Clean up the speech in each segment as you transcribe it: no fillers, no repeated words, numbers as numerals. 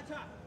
top.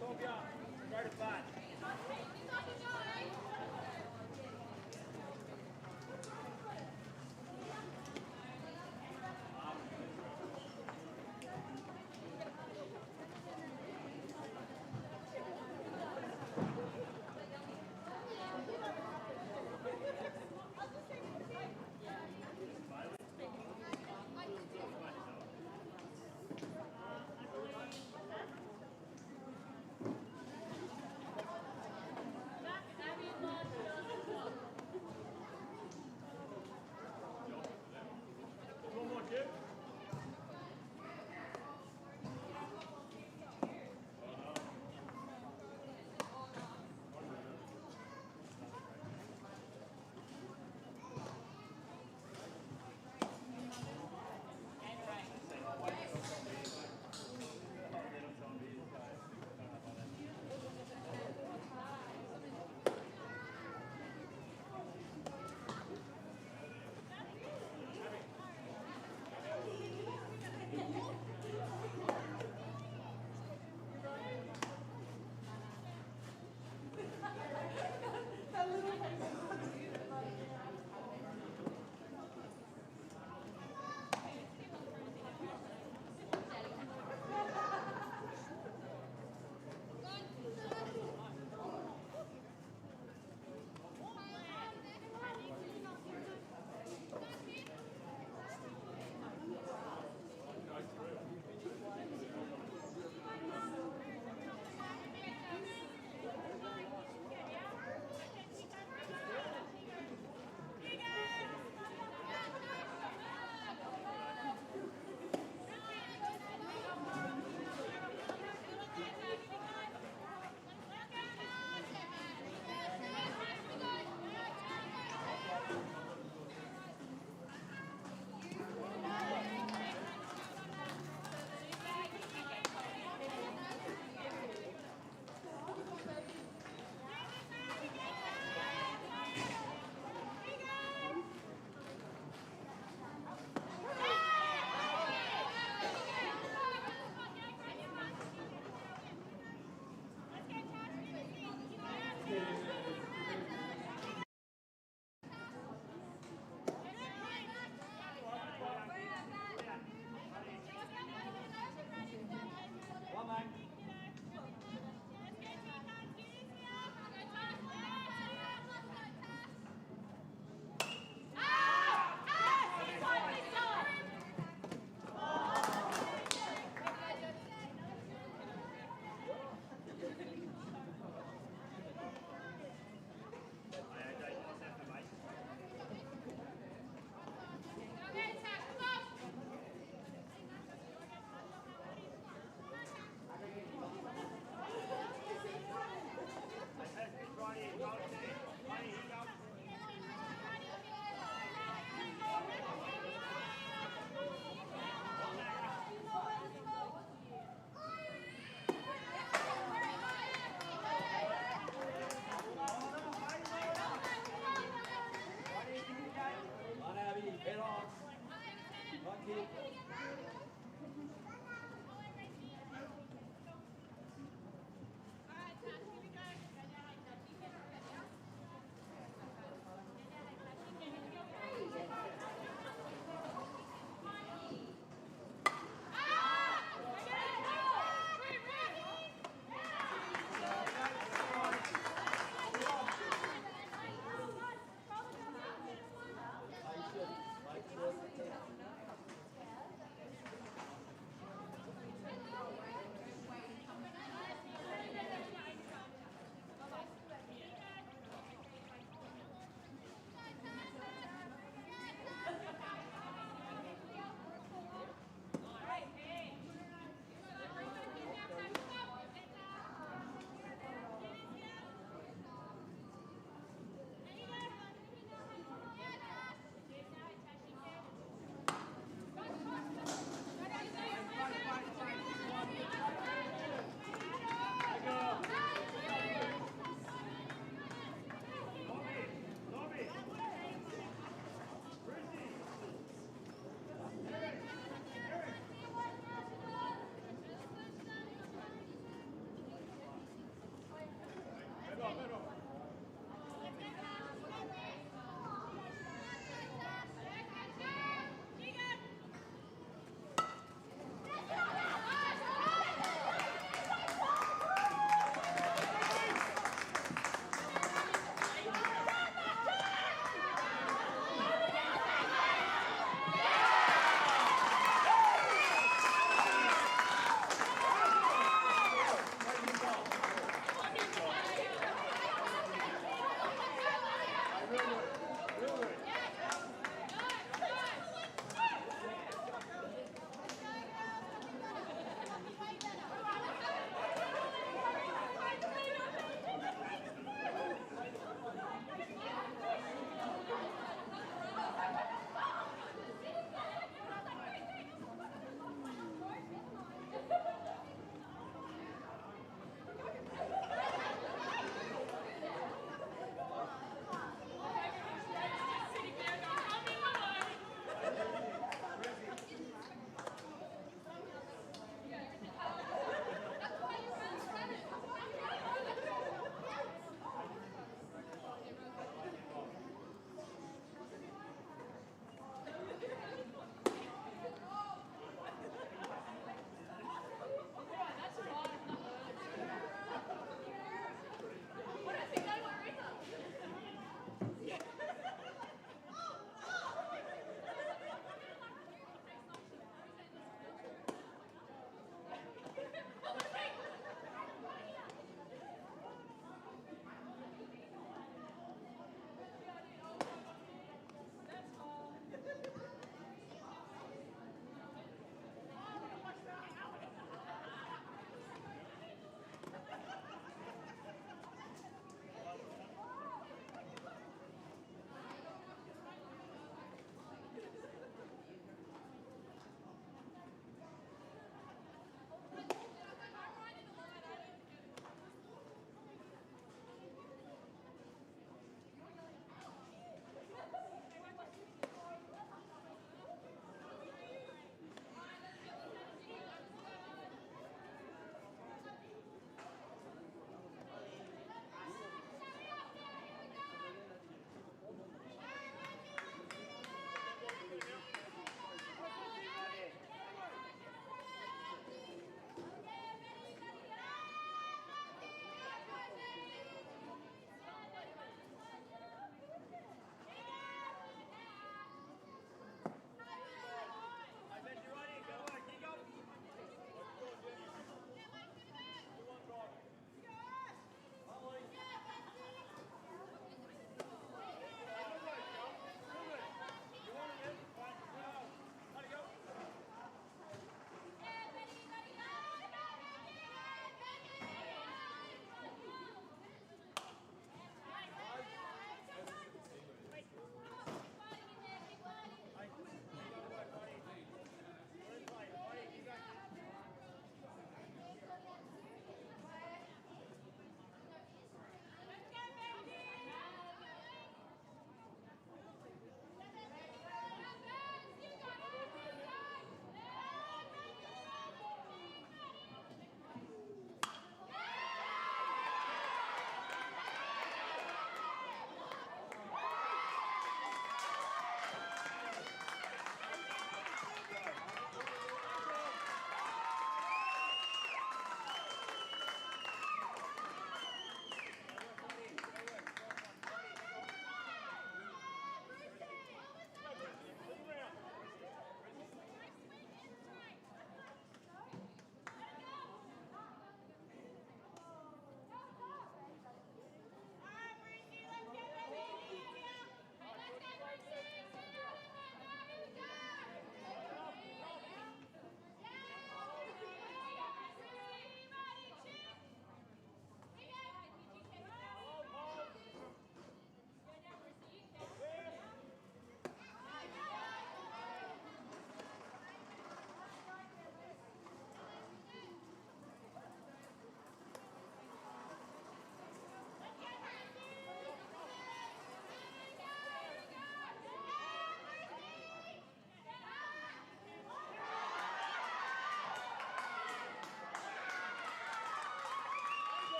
Sylvia.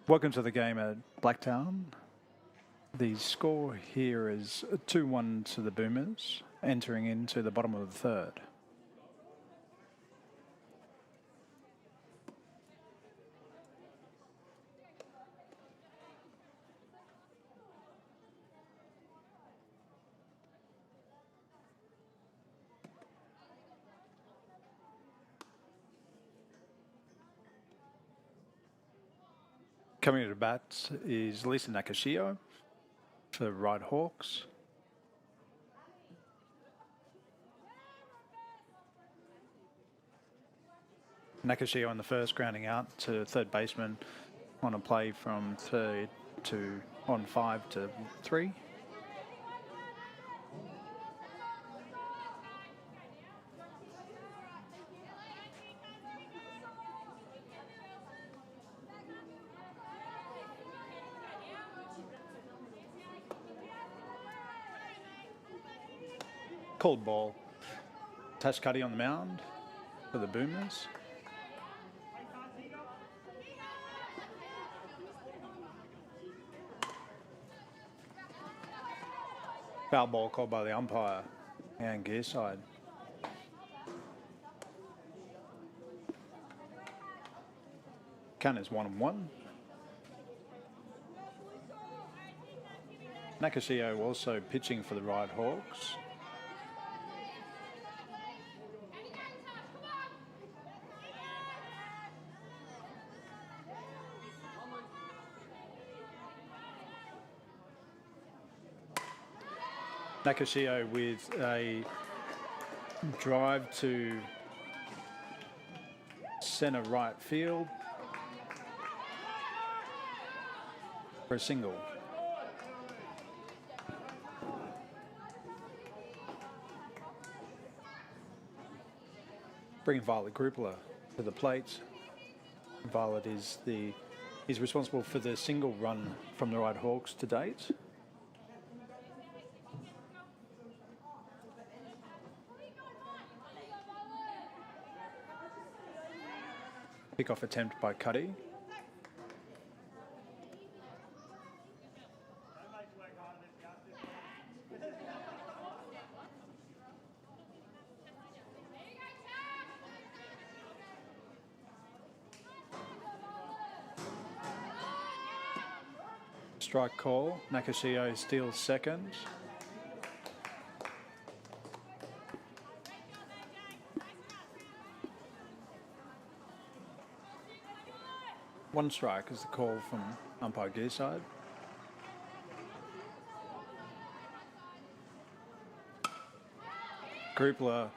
Welcome to the game at Blacktown. The score here is 2-1 to the Boomers, entering into the bottom of the third. Coming to the bat is Lisa Nakashio for the Ryde Hawks. Nakashio on the first, grounding out to third baseman on a play from third to on 5 to 3. Called ball. Tashkati on the mound for the Boomers. Foul ball called by the umpire and Gearside. Count is 1-1. Nakashio also pitching for the Ryde Hawks. Nakashio with a drive to centre right field for a single. Bringing Violet Grupler to the plate. Violet is responsible for the single run from the Ryde Hawks to date. Pick-off attempt by Cuddy. Strike call. Nakashio steals second. One strike is the call from umpire Gearside. Grupler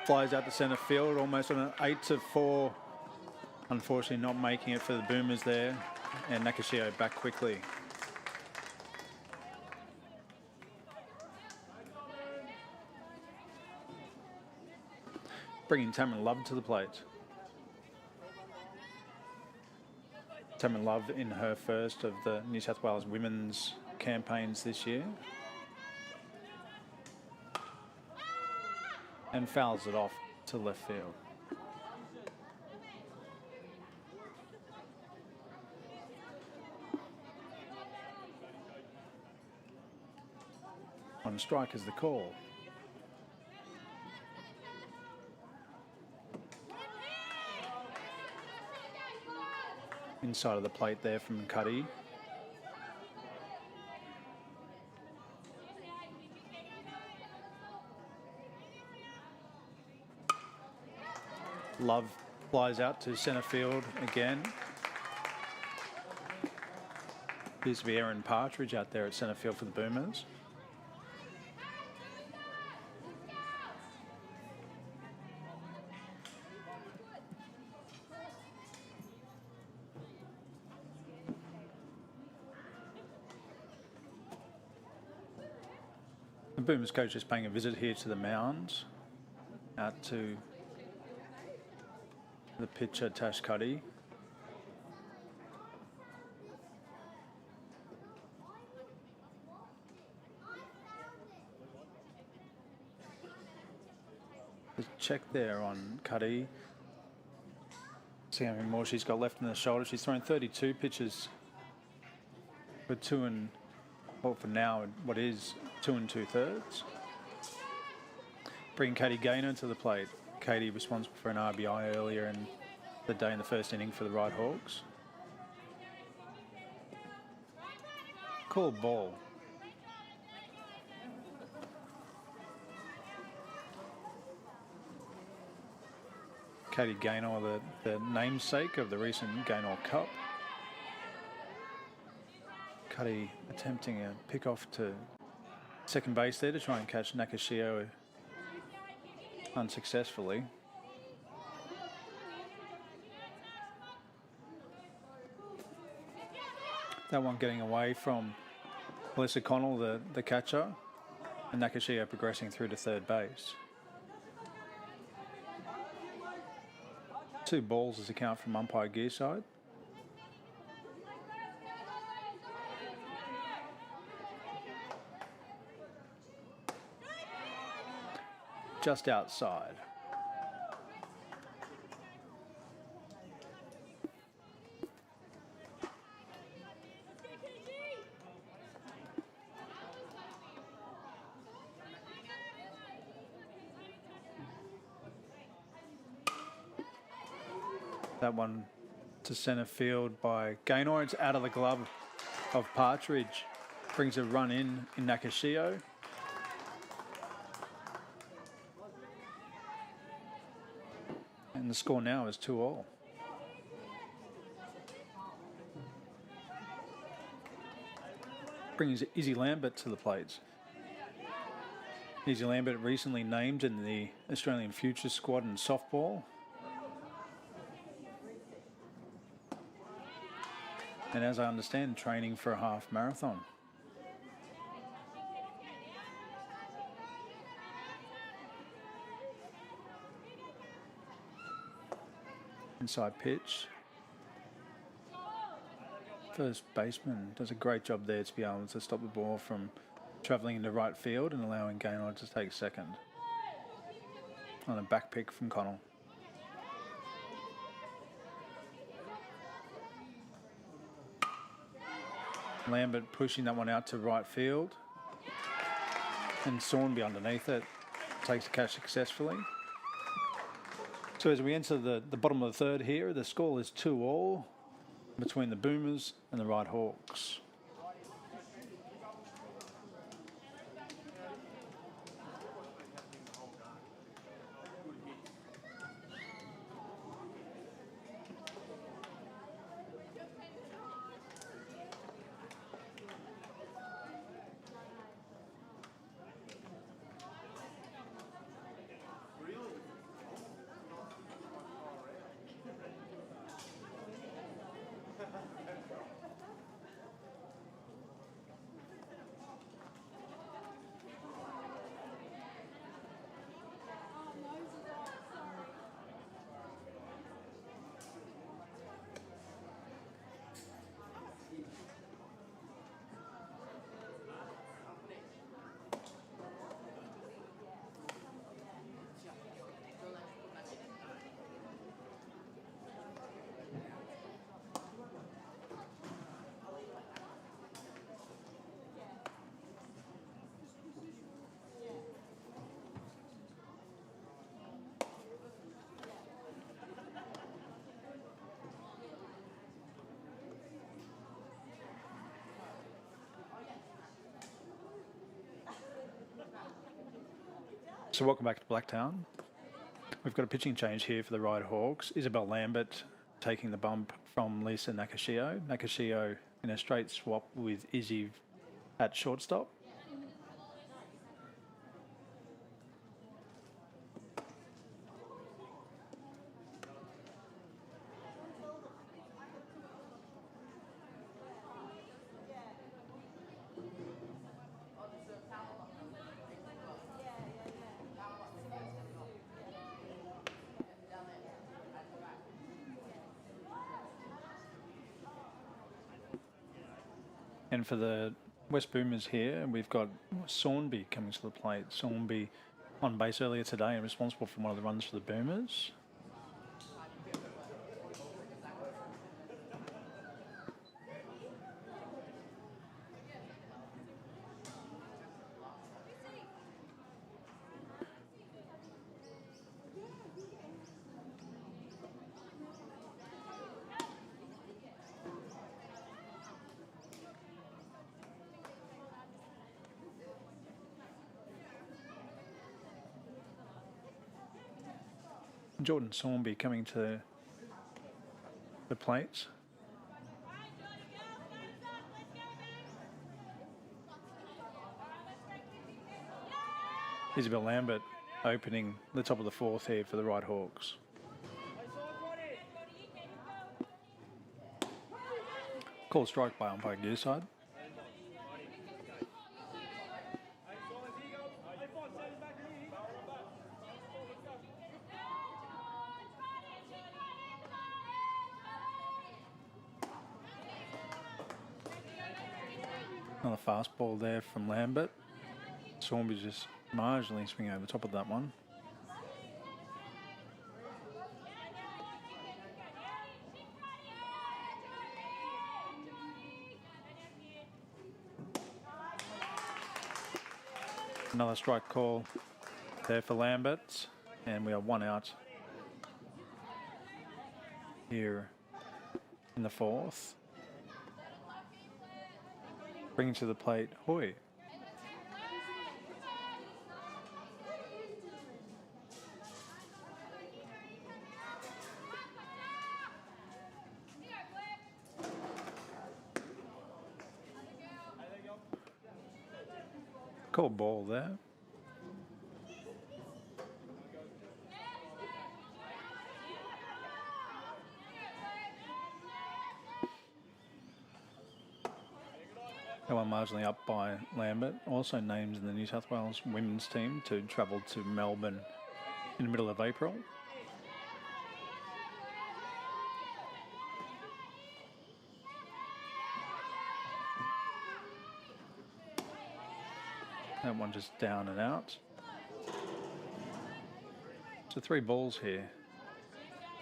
flies out to centre field, almost on an 8-4. Unfortunately, not making it for the Boomers there, and Nakashio back quickly. Bringing Tamron Love to the plate. Tamron Love in her first of the New South Wales women's campaigns this year. And fouls it off to left field. On strike is the call. Inside of the plate there from Cuddy. Love flies out to centre field again. Appears to be Erin Partridge out there at centre field for the Boomers. The Boomers coach is paying a visit here to the mound, out to the pitcher Tash Cuddy. Just check there on Cuddy. See how many more she's got left in the shoulder. She's thrown 32 pitches with for now, what is 2 2/3. Bring Katie Gaynor to the plate. Katie responsible for an RBI earlier in the day in the first inning for the Ryde Hawks. Call ball. Katie Gaynor, the namesake of the recent Gaynor Cup. Katie attempting a pick off to second base there to try and catch Nakashio unsuccessfully. That one getting away from Alyssa Connell, the catcher, and Nakashio progressing through to third base. 2 balls as a count from umpire Gearside. Just outside. That one to centre field by Gaynor. It's out of the glove of Partridge. Brings a run in Nakashio. And the score now is 2-2. Brings Izzy Lambert to the plates. Izzy Lambert recently named in the Australian Futures squad in softball. And as I understand, training for a half marathon. Inside pitch. First baseman does a great job there to be able to stop the ball from travelling into right field and allowing Gaynor to take second. On a back pick from Connell. Lambert pushing that one out to right field. And Sawnby underneath it. Takes the catch successfully. So as we enter the bottom of the third here, the score is 2-2 between the Boomers and the Ryde Hawks. So welcome back to Blacktown. We've got a pitching change here for the Ryde Hawks. Isabel Lambert taking the bump from Lisa Nakashio. Nakashio in a straight swap with Izzy at shortstop. And for the West Boomers here, we've got Sawnby coming to the plate. Sawnby on base earlier today and responsible for one of the runs for the Boomers. Jordan Sawnby coming to the plates. Isabel Lambert opening the top of the fourth here for the Ryde Hawks. Called strike by umpire Gearside. Another fastball there from Lambert. Sawnby just marginally swinging over the top of that one. Another strike call there for Lambert, and we are one out here in the fourth. Bringing to the plate, Hoy. Called ball there. That one marginally up by Lambert. Also names in the New South Wales women's team to travel to Melbourne in the middle of April. That one just down and out. So 3 balls here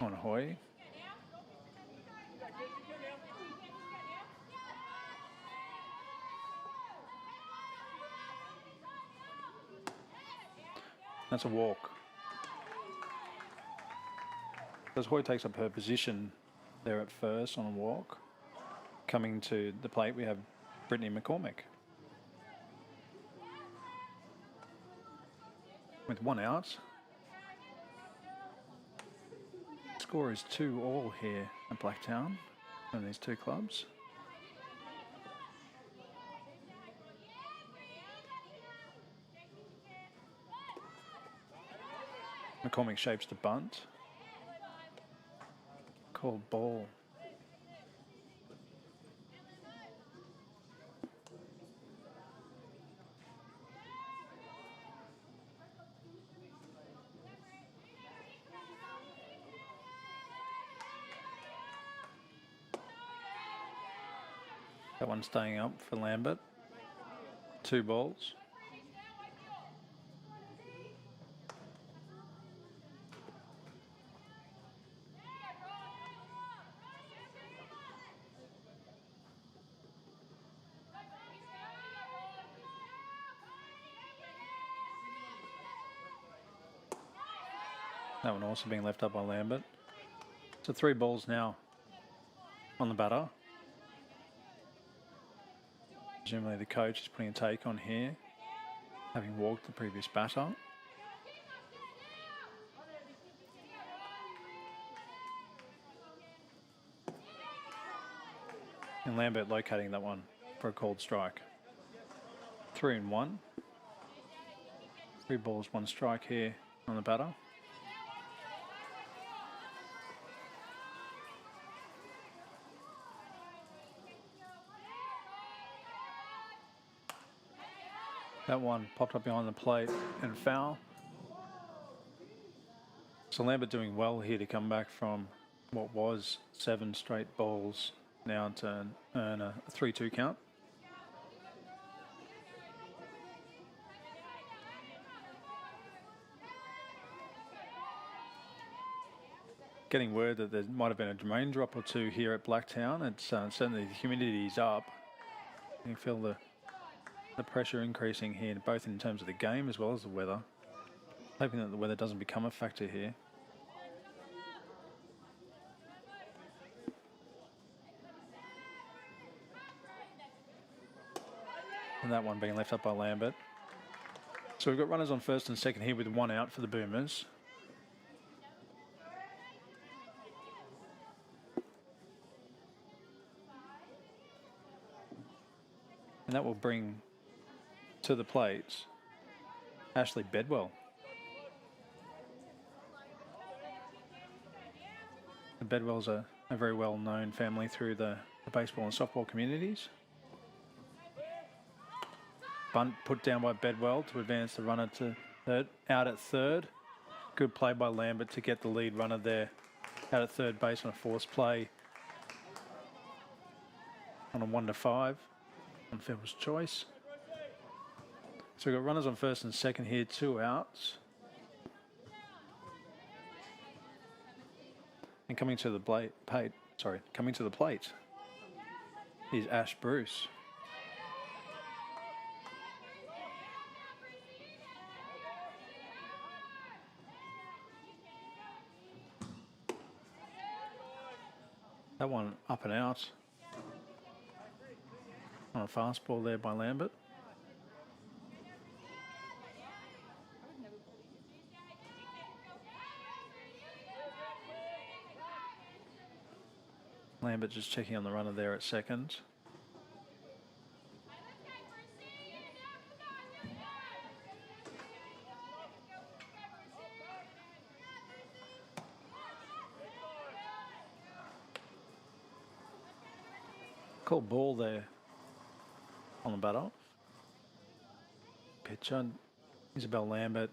on Hoy. That's a walk. As Hoy takes up her position there at first on a walk. Coming to the plate, we have Brittany McCormick. With 1 out. Score is 2-2 here at Blacktown in these 2 clubs. McCormick shapes the bunt. Called ball. That one staying up for Lambert. 2 balls. That one also being left up by Lambert. So 3 balls now on the batter. Presumably the coach is putting a take on here, having walked the previous batter. And Lambert locating that one for a called strike. 3-1. 3 balls, 1 strike here on the batter. That one popped up behind the plate and foul. So Lambert doing well here to come back from what was 7 straight balls now to earn a 3-2 count. Getting word that there might have been a rain drop or 2 here at Blacktown. It's certainly the humidity is up. You feel the pressure increasing here, both in terms of the game as well as the weather. Hoping that the weather doesn't become a factor here. And that one being left up by Lambert. So we've got runners on first and second here with 1 out for the Boomers. And that will bring to the plate Ashley Bedwell. The Bedwells are a very well-known family through the baseball and softball communities. Bunt put down by Bedwell to advance the runner to third. Out at third. Good play by Lambert to get the lead runner there out at third base on a forced play on a 1-5 on Fielder's choice. So we've got runners on first and second here, 2 outs. And coming to the plate is Ash Bruce. That one up and out on a fastball there by Lambert. Lambert just checking on the runner there at second. Called ball there on the batter. Pitcher Isabel Lambert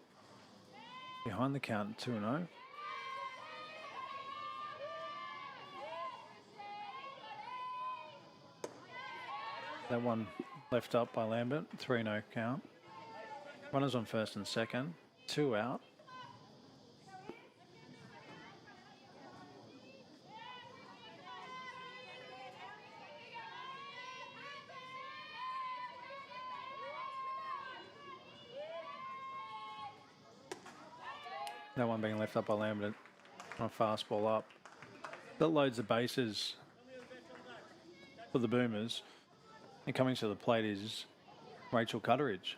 behind the count 2-0. That one left up by Lambert, 3-0 count. Runners on first and second, 2 out. That one being left up by Lambert on a fastball up. That loads the bases for the Boomers. And coming to the plate is Rachel Cutteridge.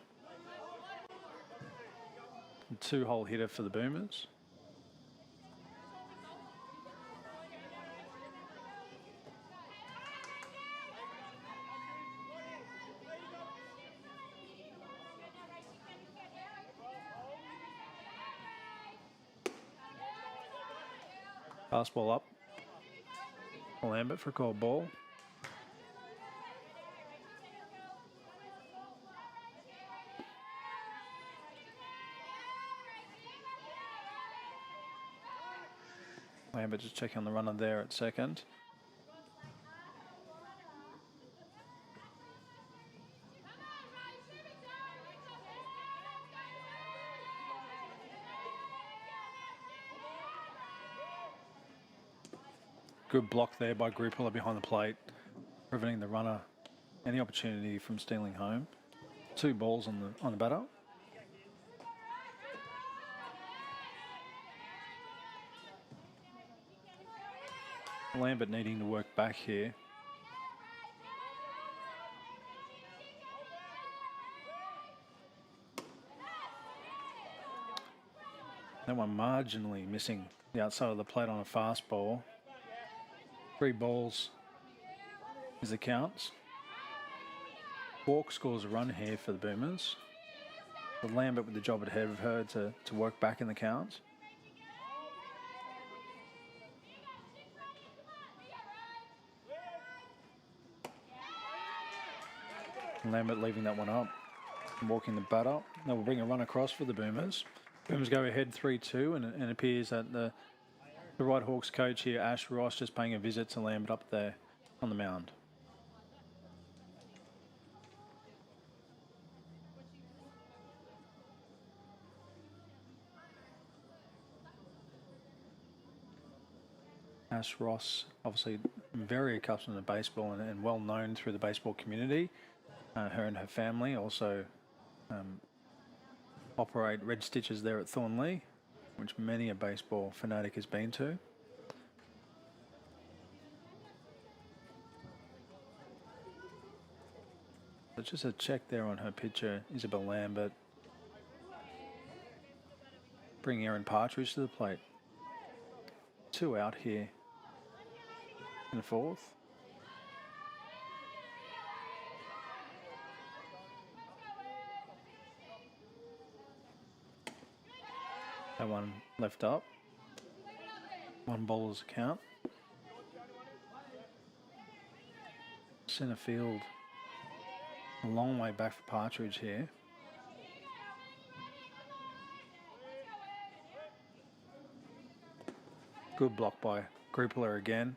A 2-hole hitter for the Boomers. Fastball up. Lambert for a called ball. Lambert just checking on the runner there at second. Good block there by Gruppler behind the plate, preventing the runner any opportunity from stealing home. 2 balls on the batter. Lambert needing to work back here. That one marginally missing the outside of the plate on a fastball. 3 balls is the counts. Walk scores a run here for the Boomers. With Lambert with the job ahead of her to work back in the counts. Lambert leaving that one up and walking the bat up. That will bring a run across for the Boomers. Boomers go ahead 3-2, and it appears that the Ryde Hawks coach here, Ash Ross, just paying a visit to Lambert up there on the mound. Ash Ross, obviously very accustomed to baseball and well known through the baseball community. Her and her family also operate Red Stitches there at Thornley, which many a baseball fanatic has been to. So just a check there on her pitcher, Isabel Lambert. Bring Erin Partridge to the plate. 2 out here in the 4th. No one left up. One bowler's account. Centre field. A long way back for Partridge here. Good block by Groupler again.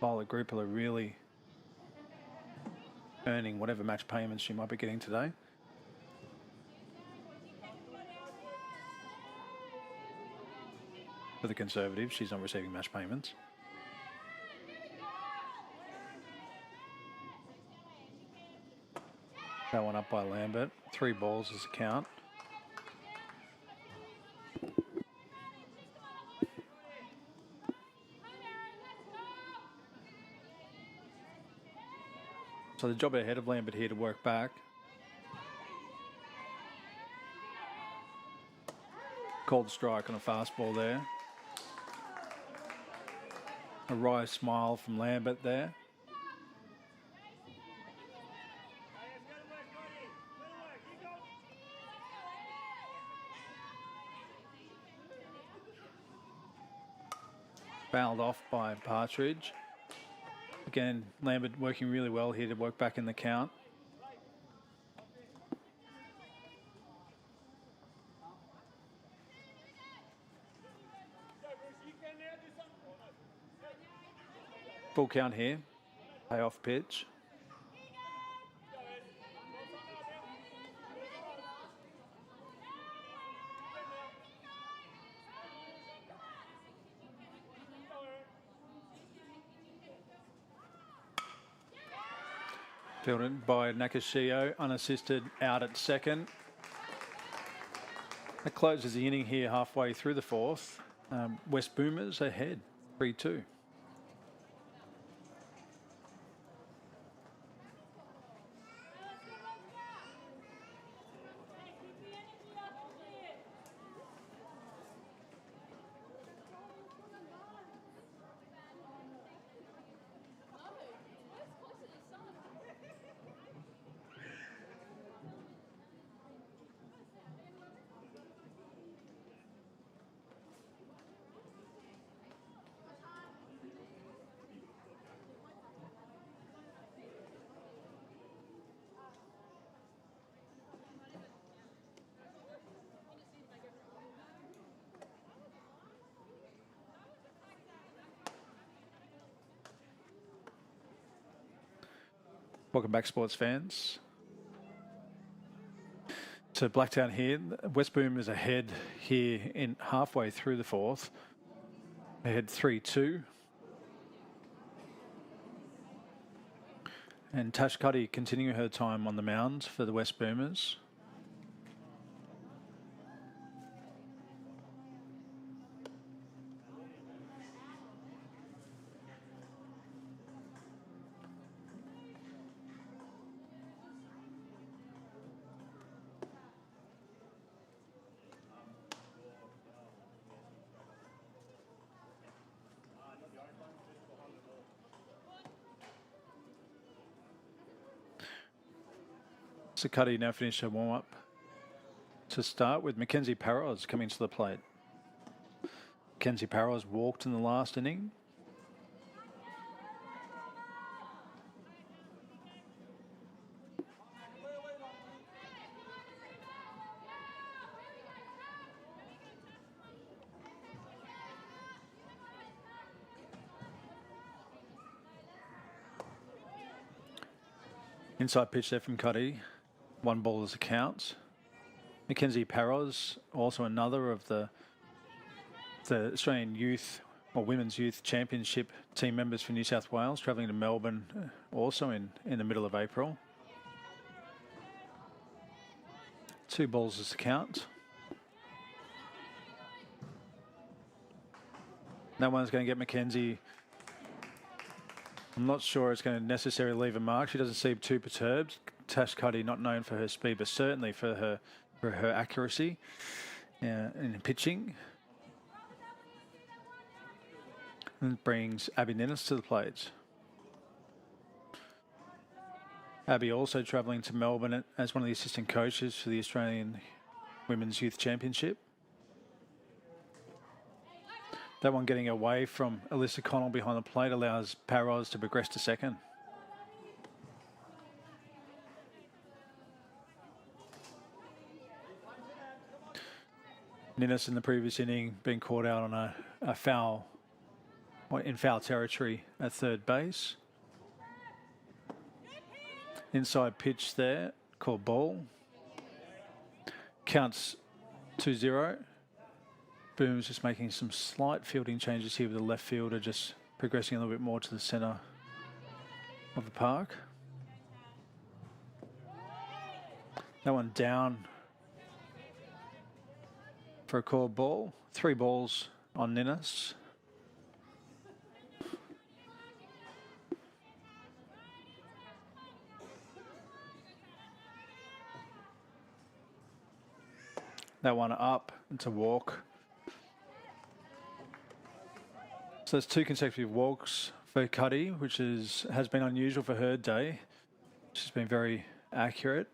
Bowler Groupler really earning whatever match payments she might be getting today. For the Conservatives, she's not receiving match payments. That one up by Lambert. 3 balls as a count. So the job ahead of Lambert here to work back. Cold strike on a fastball there. A wry smile from Lambert there. Fouled off by Partridge. Again, Lambert working really well here to work back in the count. Full count here. Payoff pitch. Fielded by Nakashio, unassisted, out at second. That closes the inning here halfway through the fourth. West Boomers ahead, 3-2. Welcome back, sports fans. So Blacktown here. West Boomers ahead here in halfway through the fourth. Ahead 3-2. And Tash Cuddy continuing her time on the mound for the West Boomers. So Cuddy now finished her warm-up to start with Mackenzie Parros coming to the plate. Mackenzie Parros walked in the last inning. Inside pitch there from Cuddy. 1 ball as a count. Mackenzie Parros, also another of the Australian Youth or Women's Youth Championship team members for New South Wales, travelling to Melbourne also in the middle of April. 2 balls as a count. No one's going to get Mackenzie. I'm not sure it's going to necessarily leave a mark. She doesn't seem too perturbed. Tash Cuddy, not known for her speed, but certainly for her accuracy in pitching. And brings Abby Ninnis to the plate. Abby also travelling to Melbourne as one of the assistant coaches for the Australian Women's Youth Championship. That one getting away from Alyssa Connell behind the plate allows Parros to progress to second. Ninnis in the previous inning being caught out on a foul, in foul territory at third base. Inside pitch there, called ball. Counts 2-0. Boom's just making some slight fielding changes here with the left fielder just progressing a little bit more to the centre of the park. That one down for a called ball. 3 balls on Ninnis. That one up into walk. So there's 2 consecutive walks for Cuddy, which has been unusual for her day. She's been very accurate.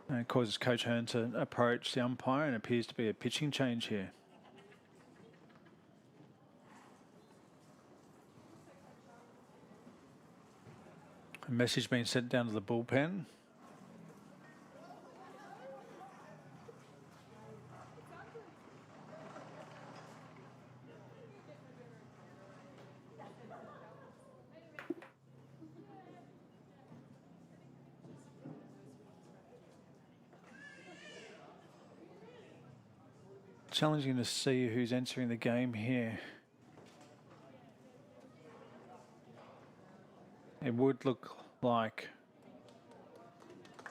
And it causes Coach Hearn to approach the umpire, and appears to be a pitching change here. A message being sent down to the bullpen. Challenging to see who's entering the game here. It would look like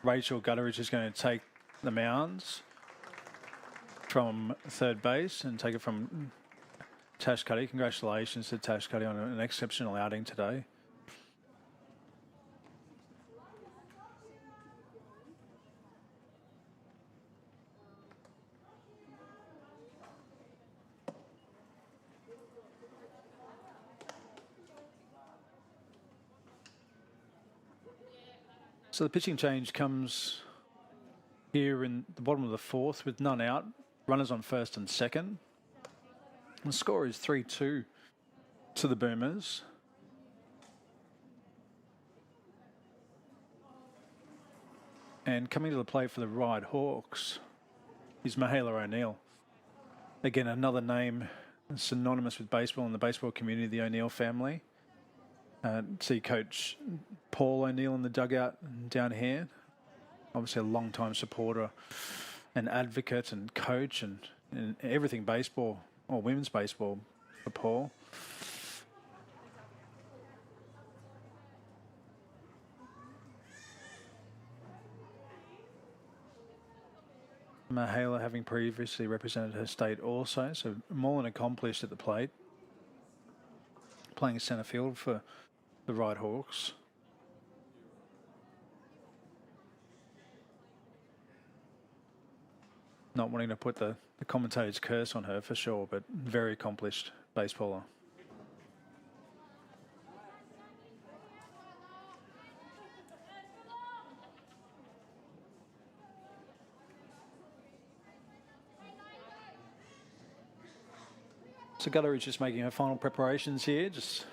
Rachel Gutteridge is going to take the mounds from third base and take it from Tash Cuddy. Congratulations to Tash Cuddy on an exceptional outing today. So the pitching change comes here in the bottom of the 4th with none out, runners on first and second. The score is 3-2 to the Boomers. And coming to the plate for the Ryde Hawks is Michaela O'Neill. Again, another name synonymous with baseball in the baseball community, the O'Neill family. See Coach Paul O'Neill in the dugout down here. Obviously a long-time supporter and advocate and coach and everything baseball, or women's baseball for Paul. Michaela having previously represented her state also, so more than accomplished at the plate. Playing centre field for the Ryde Hawks. Not wanting to put the commentator's curse on her for sure, but very accomplished baseballer. So Gutteridge just making her final preparations here, just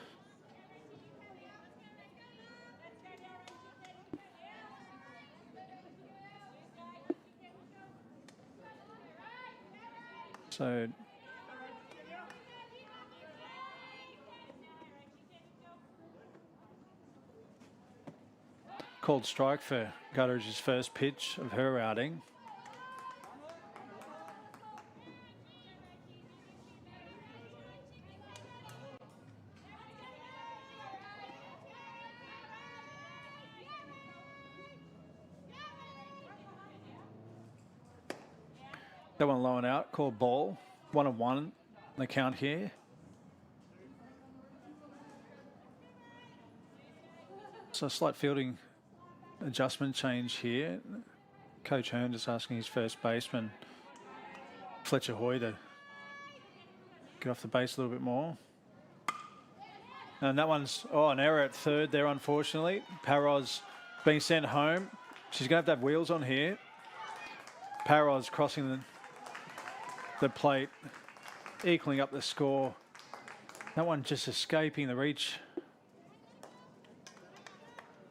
so called strike for Gutteridge's first pitch of her outing. That one low and out, called ball. 1-1 the count here. So a slight fielding adjustment change here. Coach Hearn just asking his first baseman, Fletcher Hoy, to get off the base a little bit more. And that one's, an error at third there, unfortunately. Parros being sent home. She's going to have wheels on here. Parros crossing the plate, equaling up the score. That one just escaping the reach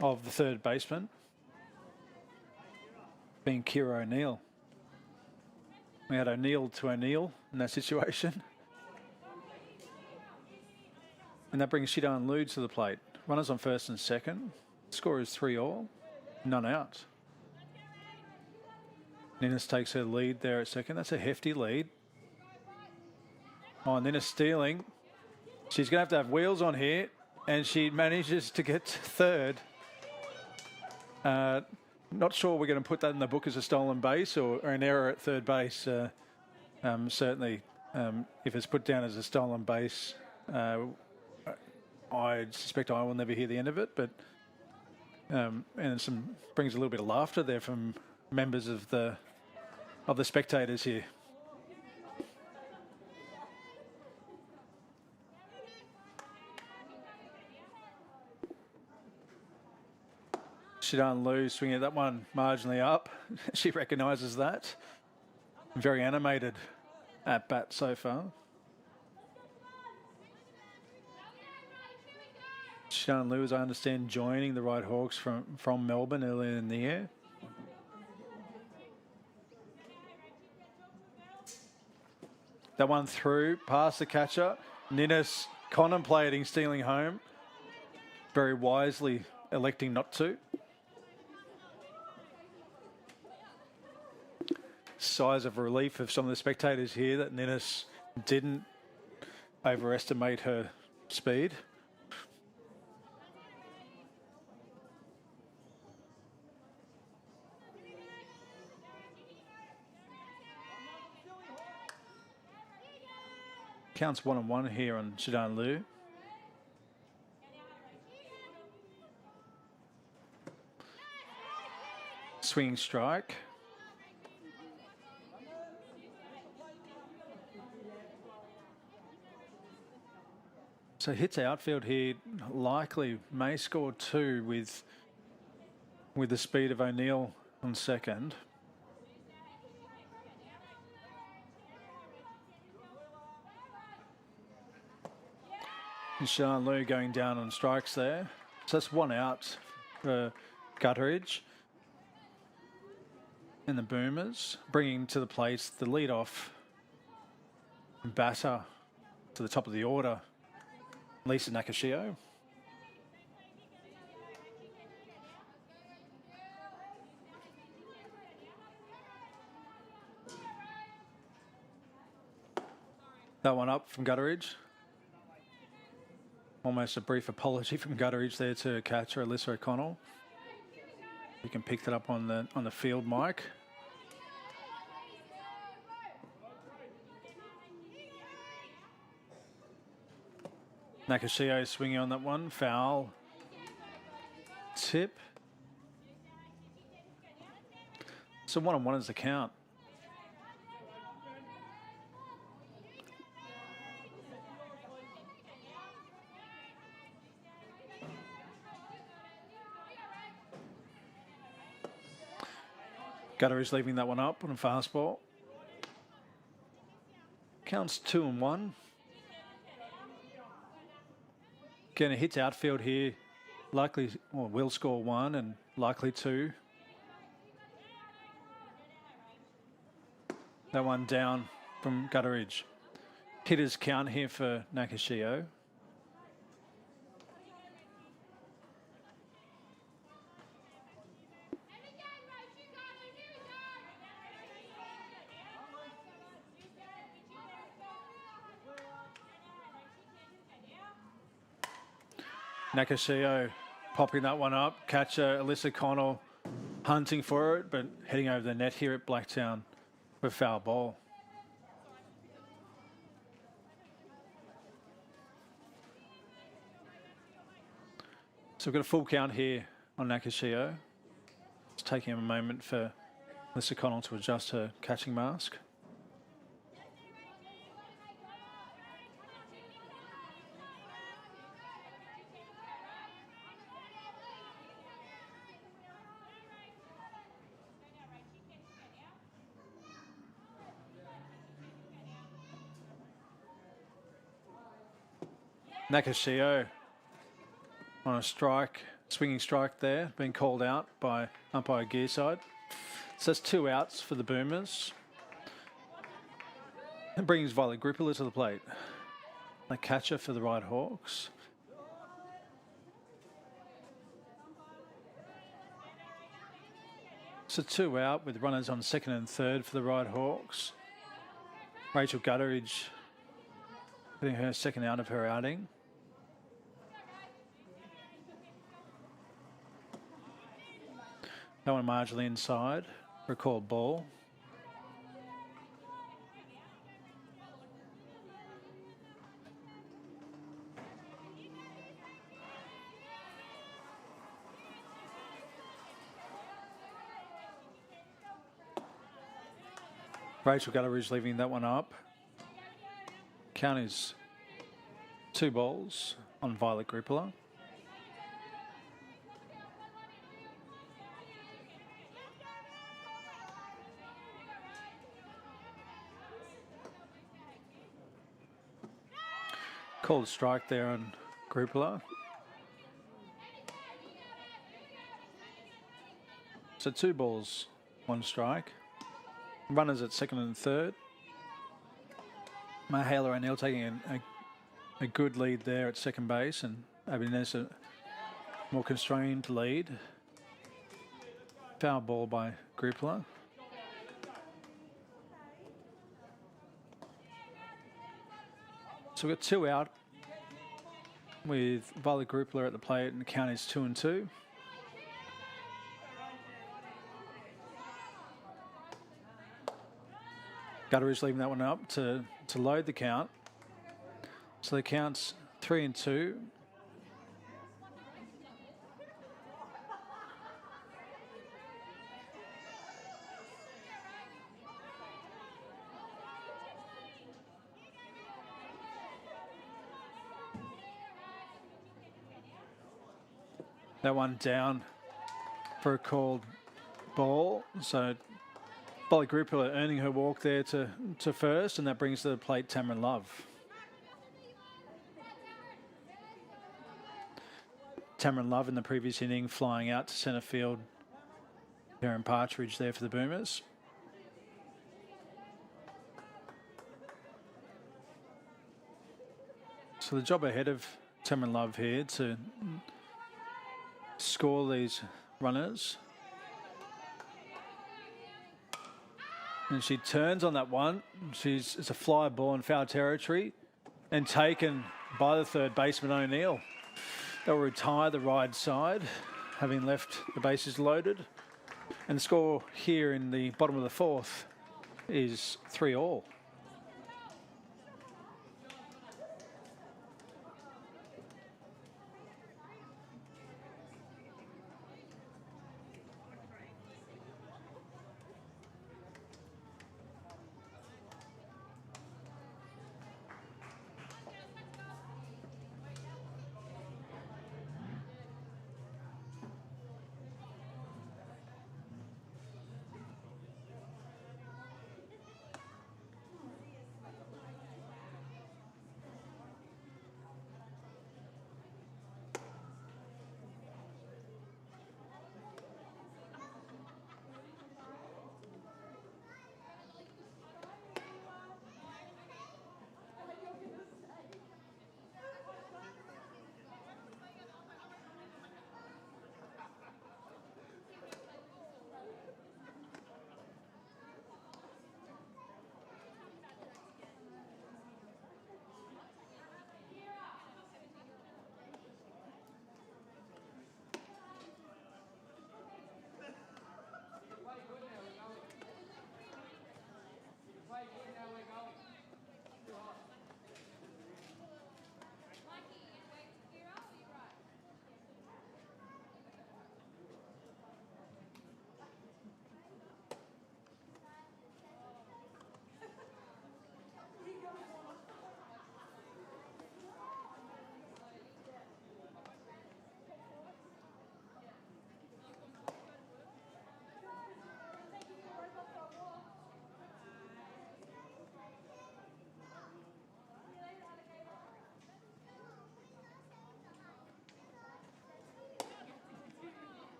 of the third baseman, being Kira O'Neill. We had O'Neill to O'Neill in that situation. And that brings Shidan Liu to the plate. Runners on first and second. Score is 3-all, none out. Ninnis takes her lead there at second. That's a hefty lead. Oh, Ninnis stealing. She's going to have wheels on here, and she manages to get to third. Not sure we're going to put that in the book as a stolen base or an error at third base. Certainly, if it's put down as a stolen base, I suspect I will never hear the end of it. But and brings a little bit of laughter there from members of the spectators here. Shidan Liu swinging that one marginally up. She recognises that. Very animated at bat so far. Shidan Liu, as I understand, joining the Ryde Hawks from Melbourne earlier in the year. That one through, past the catcher. Ninnis contemplating stealing home. Very wisely electing not to. Sighs of relief of some of the spectators here that Ninnis didn't overestimate her speed. Counts 1-1 here on Shidan Liu. Swinging strike. So hits outfield here, likely may score 2 with the speed of O'Neill on second. And Shidan Liu going down on strikes there. So that's 1 out for Gutteridge. And the Boomers bringing to the plate the lead-off batter to the top of the order, Lisa Nakashio. That one up from Gutteridge. Almost a brief apology from Gutteridge there to catcher Alyssa O'Connell. You can pick that up on the field mic. Nakashio swinging on that one, foul. Tip. So 1-1 is the count. Gutteridge leaving that one up on a fastball. Counts 2-1. Again, a hits outfield here. Likely, or will score 1 and likely 2. That one down from Gutteridge. Hitters count here for Nakashio. Nakashio popping that one up. Catcher Alyssa Connell hunting for it, but heading over the net here at Blacktown with foul ball. So we've got a full count here on Nakashio. It's taking a moment for Alyssa Connell to adjust her catching mask. Nakashio on a strike, swinging strike there, being called out by umpire Gearside. So that's 2 outs for the Boomers. It brings Violet Grippler to the plate. The catcher for the Ryde Hawks. So 2 out with runners on second and third for the Ryde Hawks. Rachel Gutteridge getting her second out of her outing. That one marginally inside. Recalled ball. Rachel Gutteridge leaving that one up. Count is 2 balls on Violet Grippler. Called strike there on Grippler. So 2 balls, 1 strike. Runners at second and third. Mahela O'Neill taking a good lead there at second base, and Abinez a more constrained lead. Foul ball by Grippler. So we've got 2 out with Violet Grippler at the plate, and the count is 2-2. Gutteridge leaving that one up to load the count. So the count's 3-2. That one down for a called ball. So Violet Grippler earning her walk there to first, and that brings to the plate Tamron Love. Tamron Love in the previous inning flying out to centre field. Darren Partridge there for the Boomers. So the job ahead of Tamron Love here to score these runners. And she turns on that one. It's a fly ball in foul territory and taken by the third baseman O'Neill. They'll retire the Ryde side, having left the bases loaded. And the score here in the bottom of the 4th is 3-3.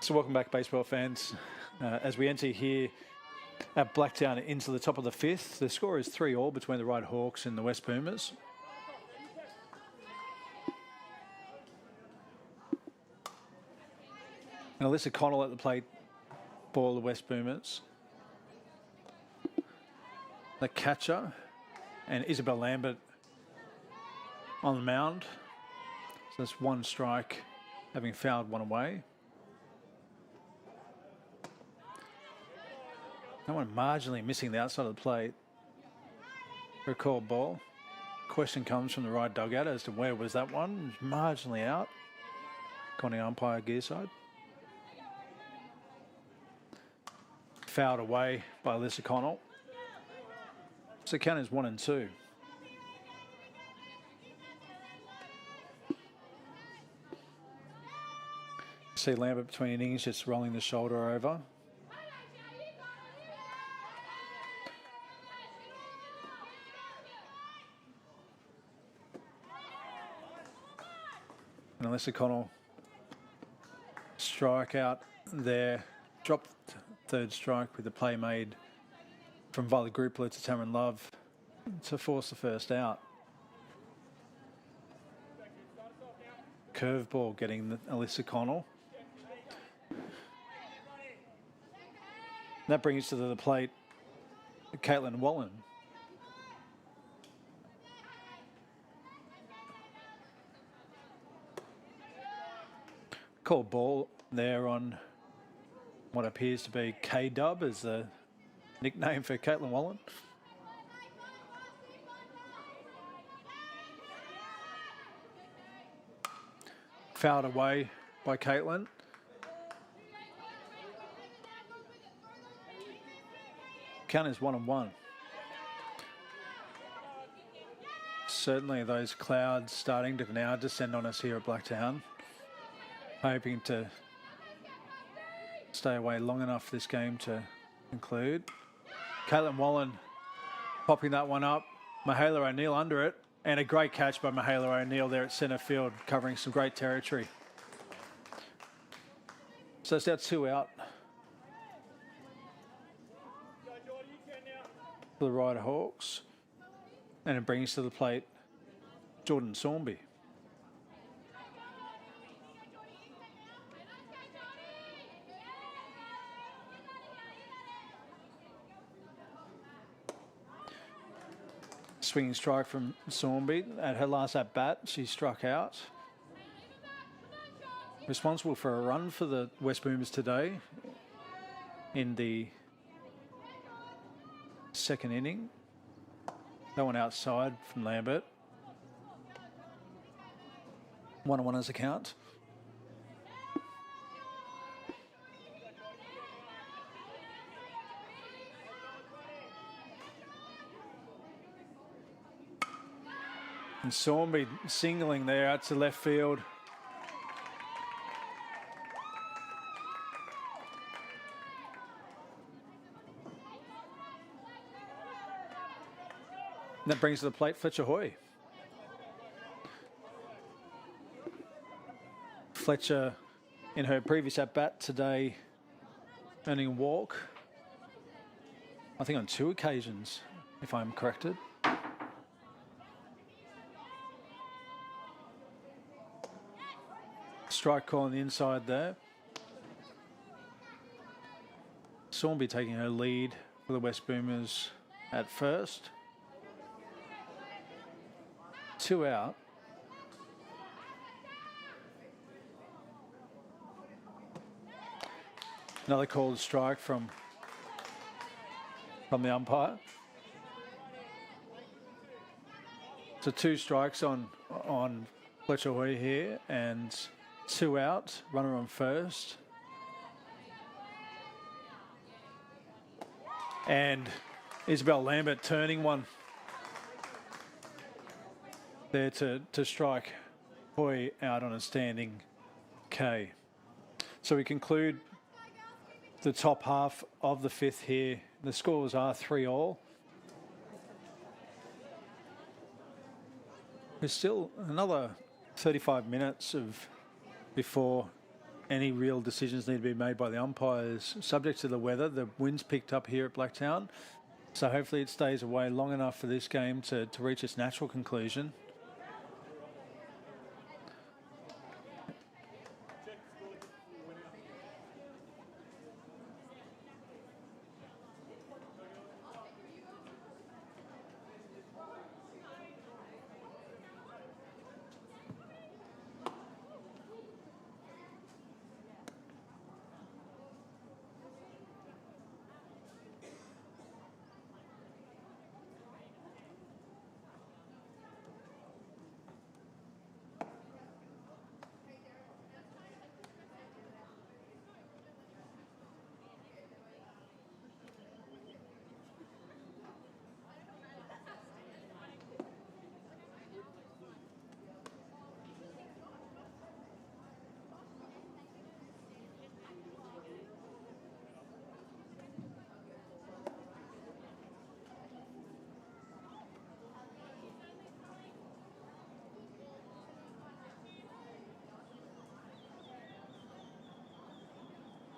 So welcome back, baseball fans. As we enter here at Blacktown into the top of the fifth, the score is 3-3 between the Ryde Hawks and the West Boomers. And Alyssa Connell at the plate for the West Boomers. The catcher and Isabel Lambert on the mound. So that's one strike, having fouled one away. That one marginally missing the outside of the plate. For a called ball. Question comes from the right dugout as to where was that one. It was marginally out. Conning umpire gear side. Fouled away by Alyssa Connell. So count is 1-2. See Lambert between innings just rolling the shoulder over. And Alyssa Connell strike out there, dropped third strike with the play made from Violet Grupler to Tamron Love to force the first out. Curveball getting Alyssa Connell. That brings to the plate Caitlin Wallen. Called ball there on what appears to be K-Dub as the nickname for Caitlin Wallen. Fouled away by Caitlin. Count is 1-1. Certainly those clouds starting to now descend on us here at Blacktown. Hoping to stay away long enough for this game to conclude. Caitlin Wallen popping that one up. Mihaela O'Neill under it. And a great catch by Mihaela O'Neill there at centre field, covering some great territory. So it's now 2 out for the Ryde Hawks. And it brings to the plate Jordan Sawnby. Swinging strike from Sawnby. At her last at bat, she struck out. Responsible for a run for the West Boomers today in the second inning. That one outside from Lambert. 1-1 as a count. And Sawnby singling there out to left field. And that brings to the plate Fletcher Hoy. Fletcher, in her previous at-bat today, earning a walk. I think on 2 occasions, if I'm corrected. Strike call on the inside there. Sawnby taking her lead for the West Boomers at first. 2 out. Another called strike from the umpire. So 2 strikes on Fletcher Hoy here and 2 out. Runner on first. And Isabel Lambert turning one there to strike Hoy out on a standing K. So we conclude the top half of the fifth here. The scores are 3-3. There's still another 35 minutes before any real decisions need to be made by the umpires, subject to the weather. The wind's picked up here at Blacktown, so hopefully it stays away long enough for this game to reach its natural conclusion.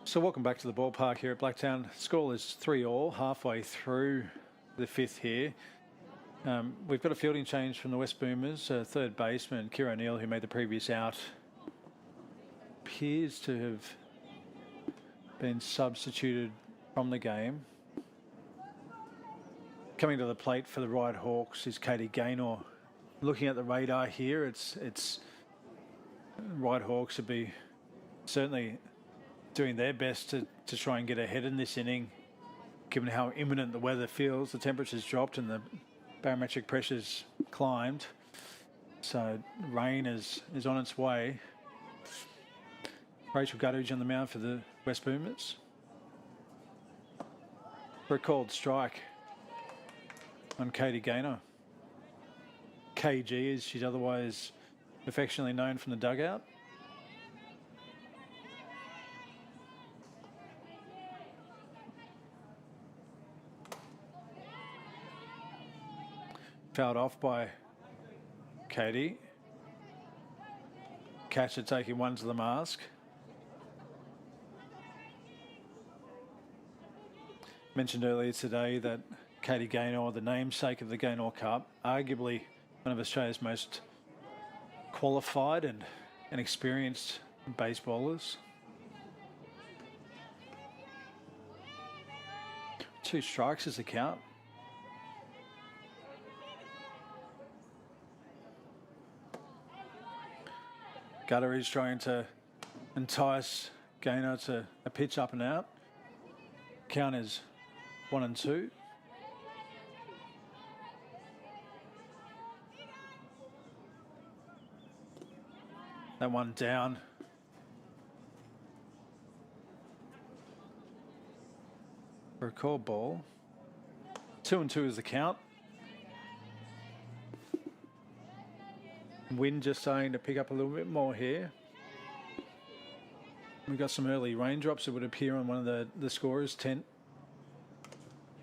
So welcome back to the ballpark here at Blacktown. Score is 3-3, halfway through the fifth here. We've got a fielding change from the West Boomers. Third baseman, Kieran O'Neill, who made the previous out, appears to have been substituted from the game. Coming to the plate for the Ryde Hawks is Katie Gaynor. Looking at the radar here, it's Ryde Hawks would be certainly doing their best to try and get ahead in this inning, given how imminent the weather feels. The temperature's dropped and the barometric pressure's climbed. So rain is on its way. Rachel Gutteridge on the mound for the West Boomers. For a called strike on Katie Gaynor. KG, as she's otherwise affectionately known from the dugout. Fouled off by Katie. Catcher taking one to the mask. Mentioned earlier today that Katie Gaynor, the namesake of the Gaynor Cup, arguably one of Australia's most qualified and experienced baseballers. 2 strikes is the count. Gutteridge trying to entice Gaynor to a pitch up and out. Count is 1-2. That one down. For a call ball. 2-2 is the count. Wind just starting to pick up a little bit more here. We've got some early raindrops, it would appear, on one of the scorers' tent.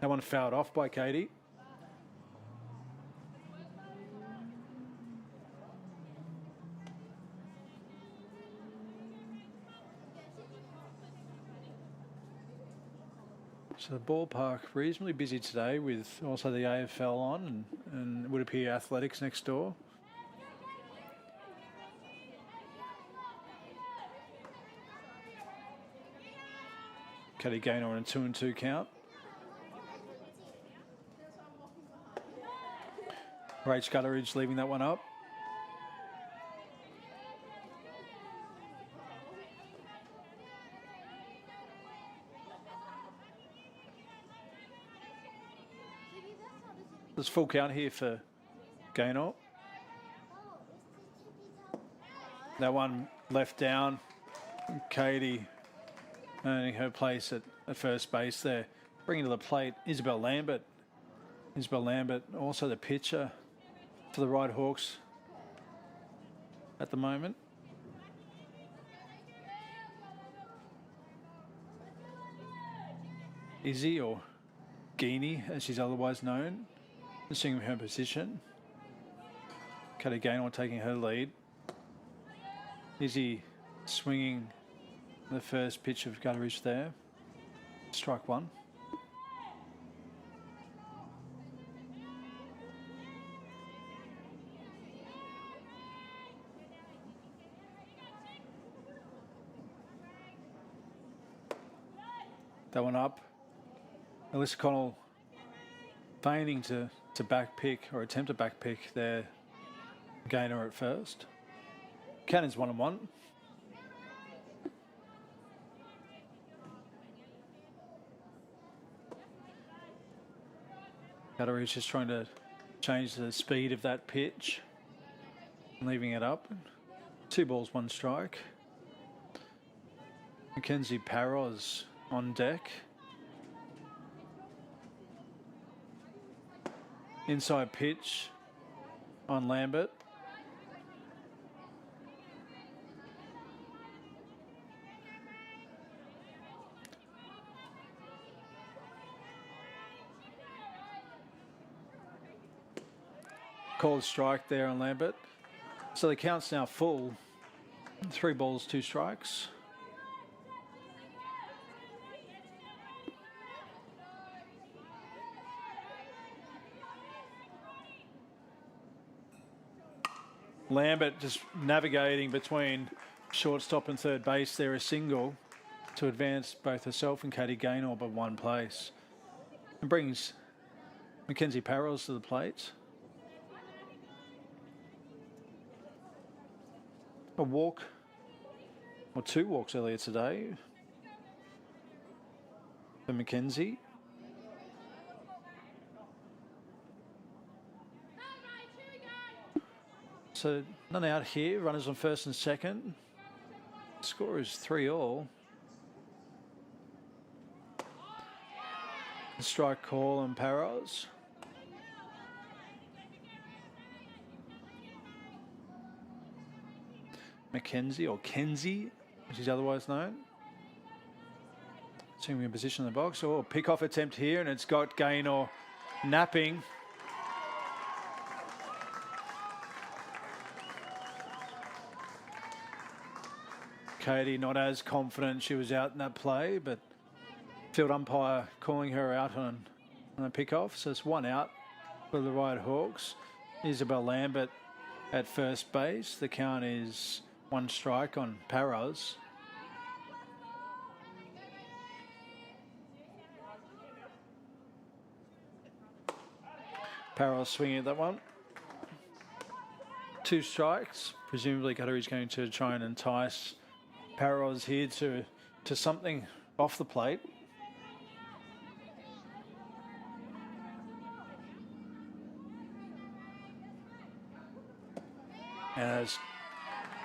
That one fouled off by Katie. So the ballpark reasonably busy today, with also the AFL on and it would appear athletics next door. Katie Gaynor on a 2-2 count. Rach Gutteridge leaving that one up. There's full count here for Gaynor. That one left down. Katie earning her place at first base there. Bringing to the plate, Isabel Lambert. Isabel Lambert, also the pitcher for the Ryde Hawks at the moment. Izzy, or Geenie, as she's otherwise known, assuming her position. Katie Gaynor taking her lead. Izzy swinging the first pitch of Gutteridge there. Strike one. That one up. Alyssa Connell feigning to back pick or attempt a back pick their gainer at first. Cannon's 1-1. Gutteridge just trying to change the speed of that pitch, leaving it up. 2 balls, 1 strike. Mackenzie Parros on deck. Inside pitch on Lambert. Called strike there on Lambert. So the count's now full. 3 balls, 2 strikes. Lambert just navigating between shortstop and third base there, a single to advance both herself and Katie Gaynor by 1 place. And brings Mackenzie Parros to the plate. A walk, or 2 walks earlier today for Mackenzie. So none out here, runners on first and second. Score is 3-all. Strike call on Parros. Mackenzie, or Kenzie, as he's otherwise known. Seeing in position in the box. Oh, pick-off attempt here, and it's got Gaynor napping. Katie not as confident she was out in that play, but field umpire calling her out on a pick-off. So it's 1 out for the Ryde Hawks. Isabel Lambert at first base. The count is 1 strike on Parros. Parros swinging at that one. 2 strikes. Presumably Gutteridge going to try and entice Parros here to something off the plate. And there's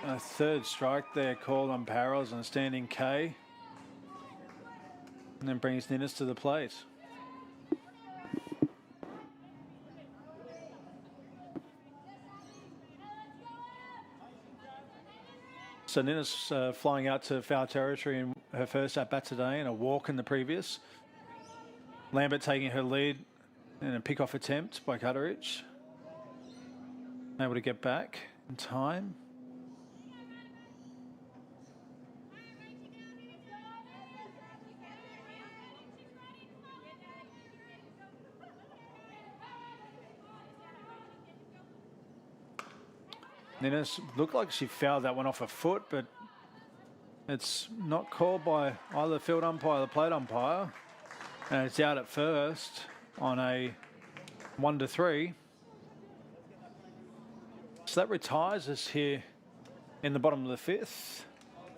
a 3rd strike there called on Parros on standing K. And then brings Ninnis to the plate. So Ninnis flying out to foul territory in her first at-bat today and a walk in the previous. Lambert taking her lead in a pick-off attempt by Gutteridge. Able to get back in time. Ninnis looked like she fouled that one off her foot, but it's not called by either the field umpire or the plate umpire. And it's out at first on a 1-3. So that retires us here in the bottom of the 5th.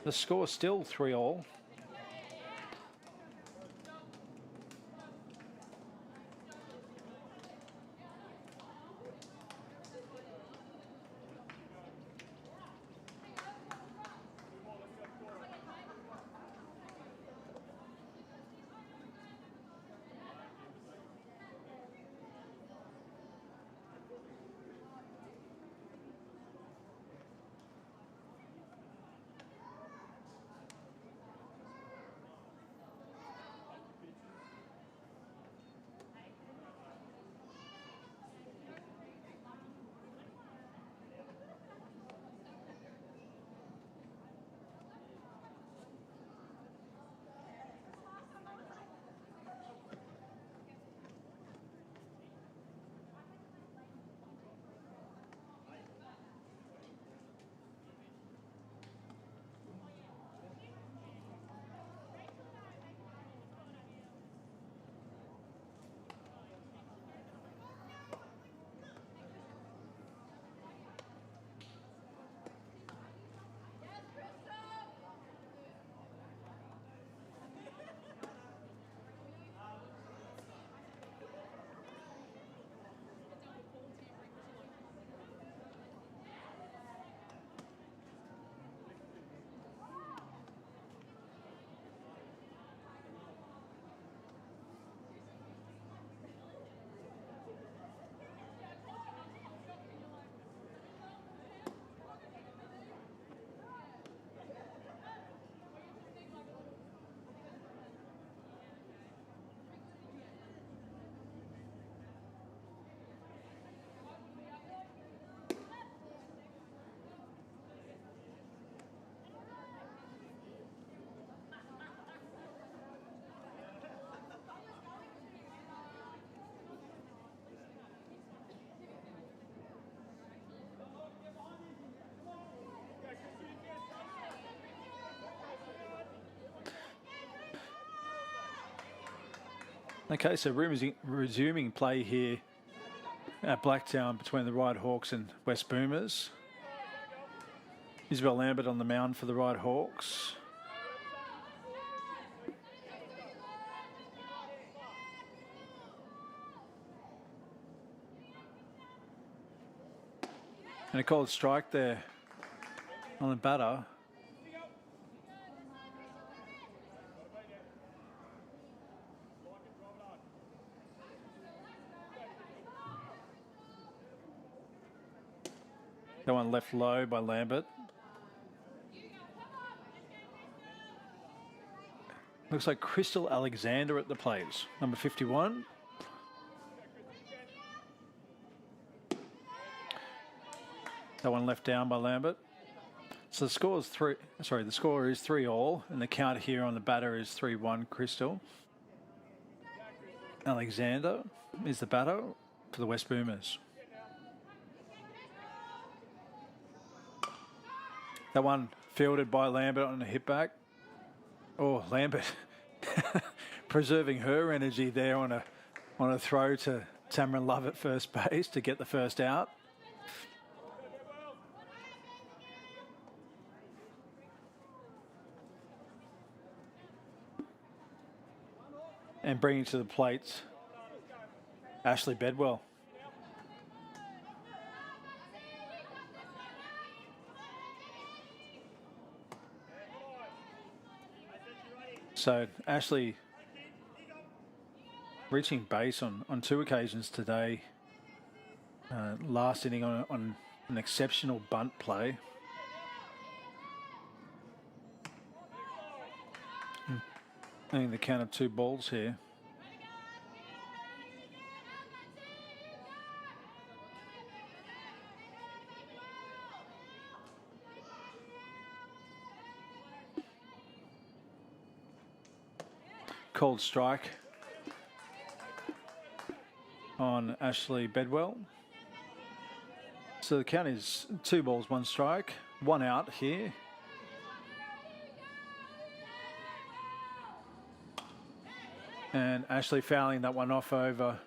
The score still 3-all. Okay, so resuming play here at Blacktown between the Ryde Hawks and West Boomers. Isabel Lambert on the mound for the Ryde Hawks. And a called strike there on the batter. That one left low by Lambert. Looks like Crystal Alexander at the plate, number 51. That one left down by Lambert. So the score is the score is 3-all, and the count here on the batter is 3-1 Crystal. Alexander is the batter for the West Boomers. That one fielded by Lambert on a hit back. Oh, Lambert preserving her energy there on a throw to Tamron Love at first base to get the first out. And bringing to the plate Ashley Bedwell. So Ashley reaching base on 2 occasions today. Last inning on an exceptional bunt play. I think the count of 2 balls here. Called strike on Ashley Bedwell. So the count is 2 balls, 1 strike, 1 out here. And Ashley fouling that one off over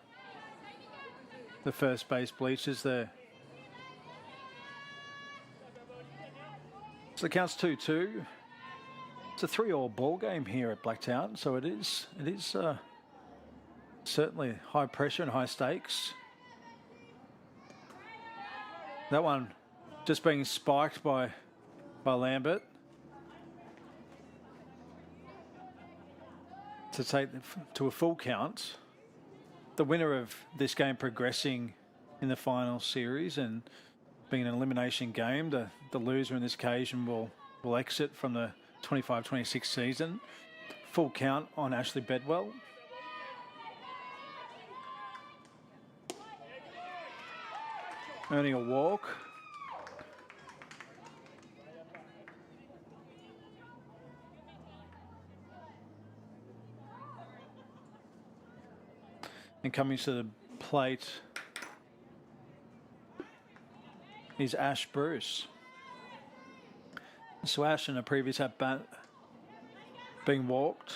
the first base bleachers there. So the count's 2-2. It's a 3-all ball game here at Blacktown, so it is certainly high pressure and high stakes. That one just being spiked by Lambert to take to a full count. The winner of this game progressing in the final series and being an elimination game, the loser in this occasion will exit from the 25-26 season. Full count on Ashley Bedwell. Earning a walk. And coming to the plate is Ash Bruce. So Ash in a previous at-bat being walked.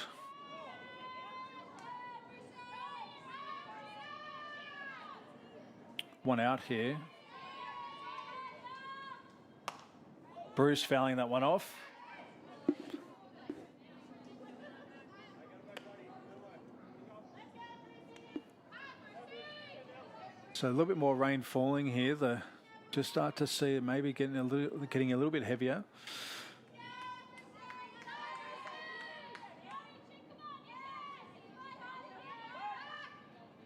One out here. Bruce fouling that one off. So a little bit more rain falling here. Just start to see it maybe getting a little bit heavier.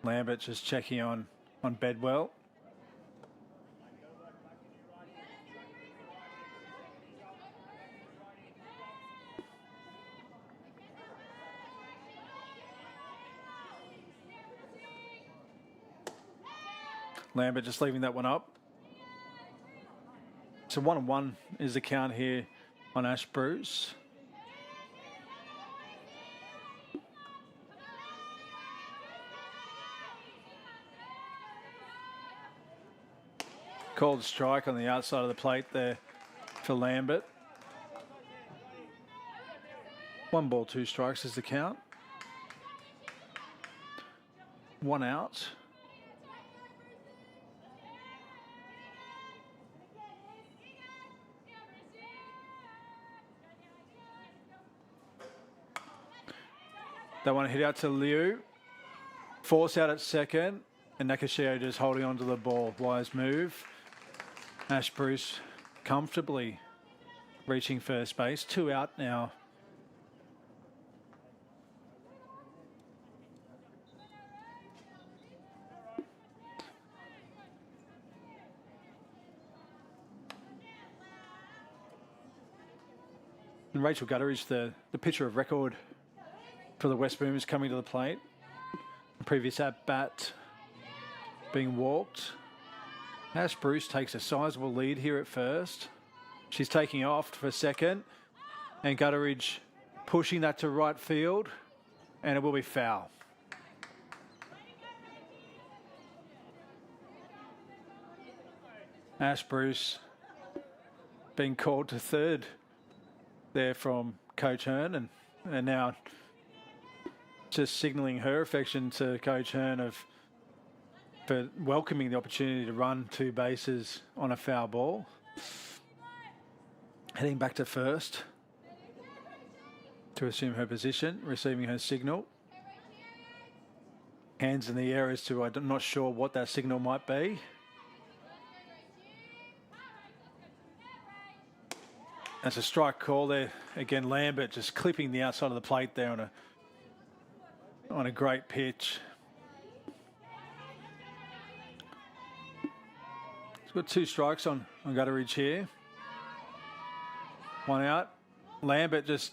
Lambert just checking on Bedwell. Lambert just leaving that one up. So 1-1 is the count here on Ash Bruce. Called strike on the outside of the plate there for Lambert. 1 ball, 2 strikes is the count. one out. That one hit out to Liu. Force out at second. And Nakashio just holding on to the ball. Wise move. Ash Bruce comfortably reaching first base. 2 out now. And Rachel Gutteridge, the pitcher of record for the West Boomers, coming to the plate. The previous at bat being walked. Ash Bruce takes a sizable lead here at first. She's taking off for second. And Gutteridge pushing that to right field. And it will be foul. Ash Bruce being called to third there from Coach Hearn, and now just signalling her affection to Coach Hearn for welcoming the opportunity to run 2 bases on a foul ball. Heading back to first to assume her position, receiving her signal. Hands in the air as to, I'm not sure what that signal might be. That's a strike call there. Again, Lambert just clipping the outside of the plate there on a great pitch. He's got 2 strikes on Gutteridge here. 1 out. Lambert just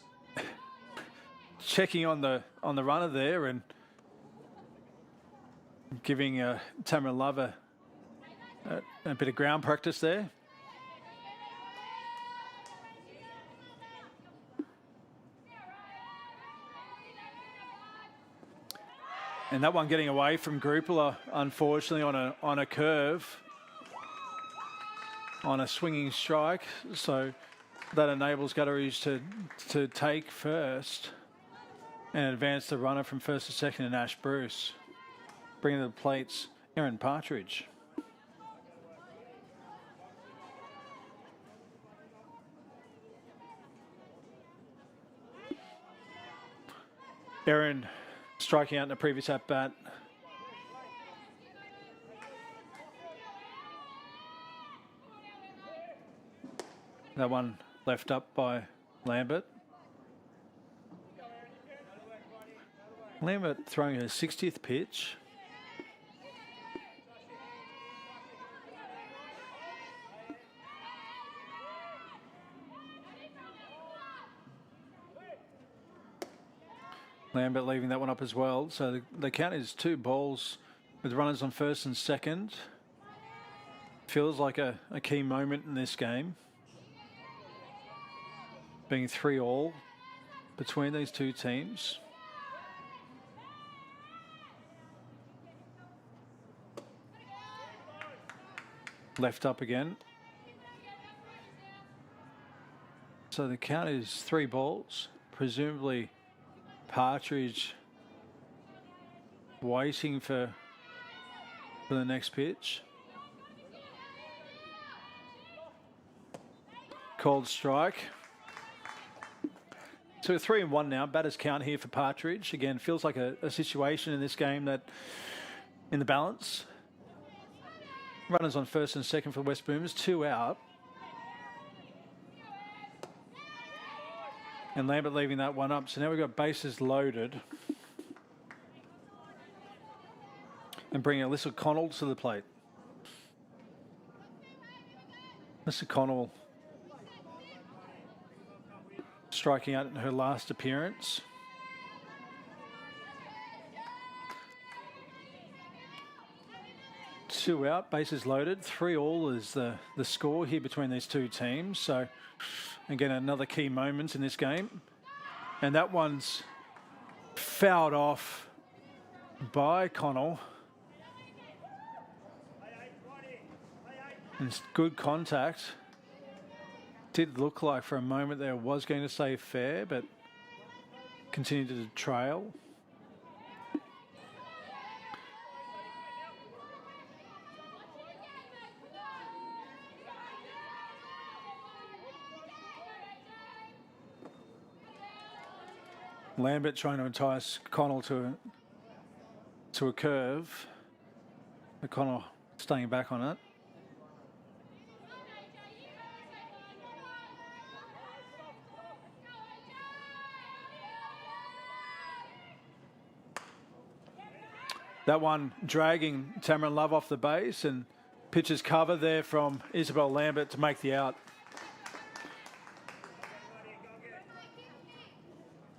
checking on the runner there and giving Tamara Lover a bit of ground practice there. And that one getting away from Gruppler, unfortunately, on a curve, on a swinging strike. So that enables Gutteridge to take first and advance the runner from first to second in Ash Bruce. Bringing to the plates, Erin Partridge. Erin striking out in the previous at-bat. That one left up by Lambert. Lambert throwing her 60th pitch. Lambert leaving that one up as well. So the count is 2 balls with runners on first and second. Feels like a key moment in this game. Being 3-3 between these 2 teams. Left up again. So the count is 3 balls, presumably Partridge waiting for the next pitch. Called strike. So 3-1 now. Batters count here for Partridge. Again, feels like a situation in this game that in the balance. Runners on first and second for West Boomers. 2 out. And Lambert leaving that one up. So now we've got bases loaded. And bringing Alyssa Connell to the plate. Alyssa Connell striking out in her last appearance. Two out, bases loaded. 3-3 is the score here between these 2 teams. So again, another key moment in this game. And that one's fouled off by Connell. And it's good contact. Did look like for a moment there was going to say fair, but continued to trail. Lambert trying to entice Connell to a curve. Connell staying back on it. That one dragging Tamarin Love off the base, and pitches cover there from Isabel Lambert to make the out.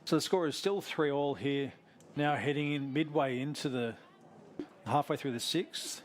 So the score is still 3-3 here, now heading in midway into the halfway through the sixth.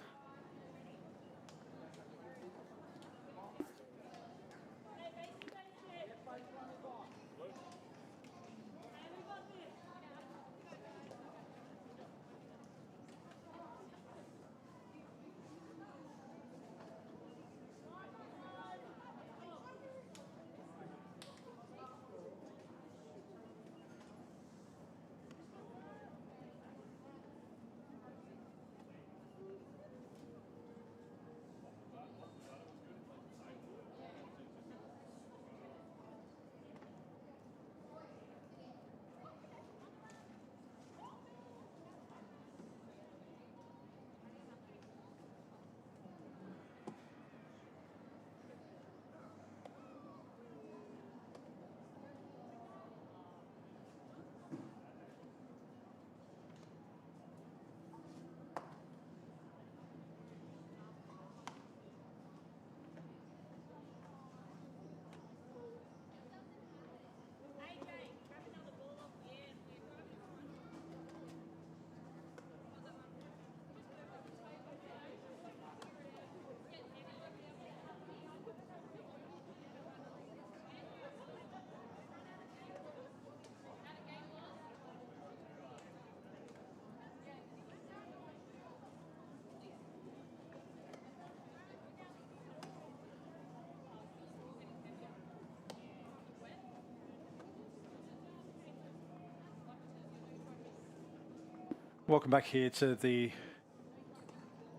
Welcome back here to the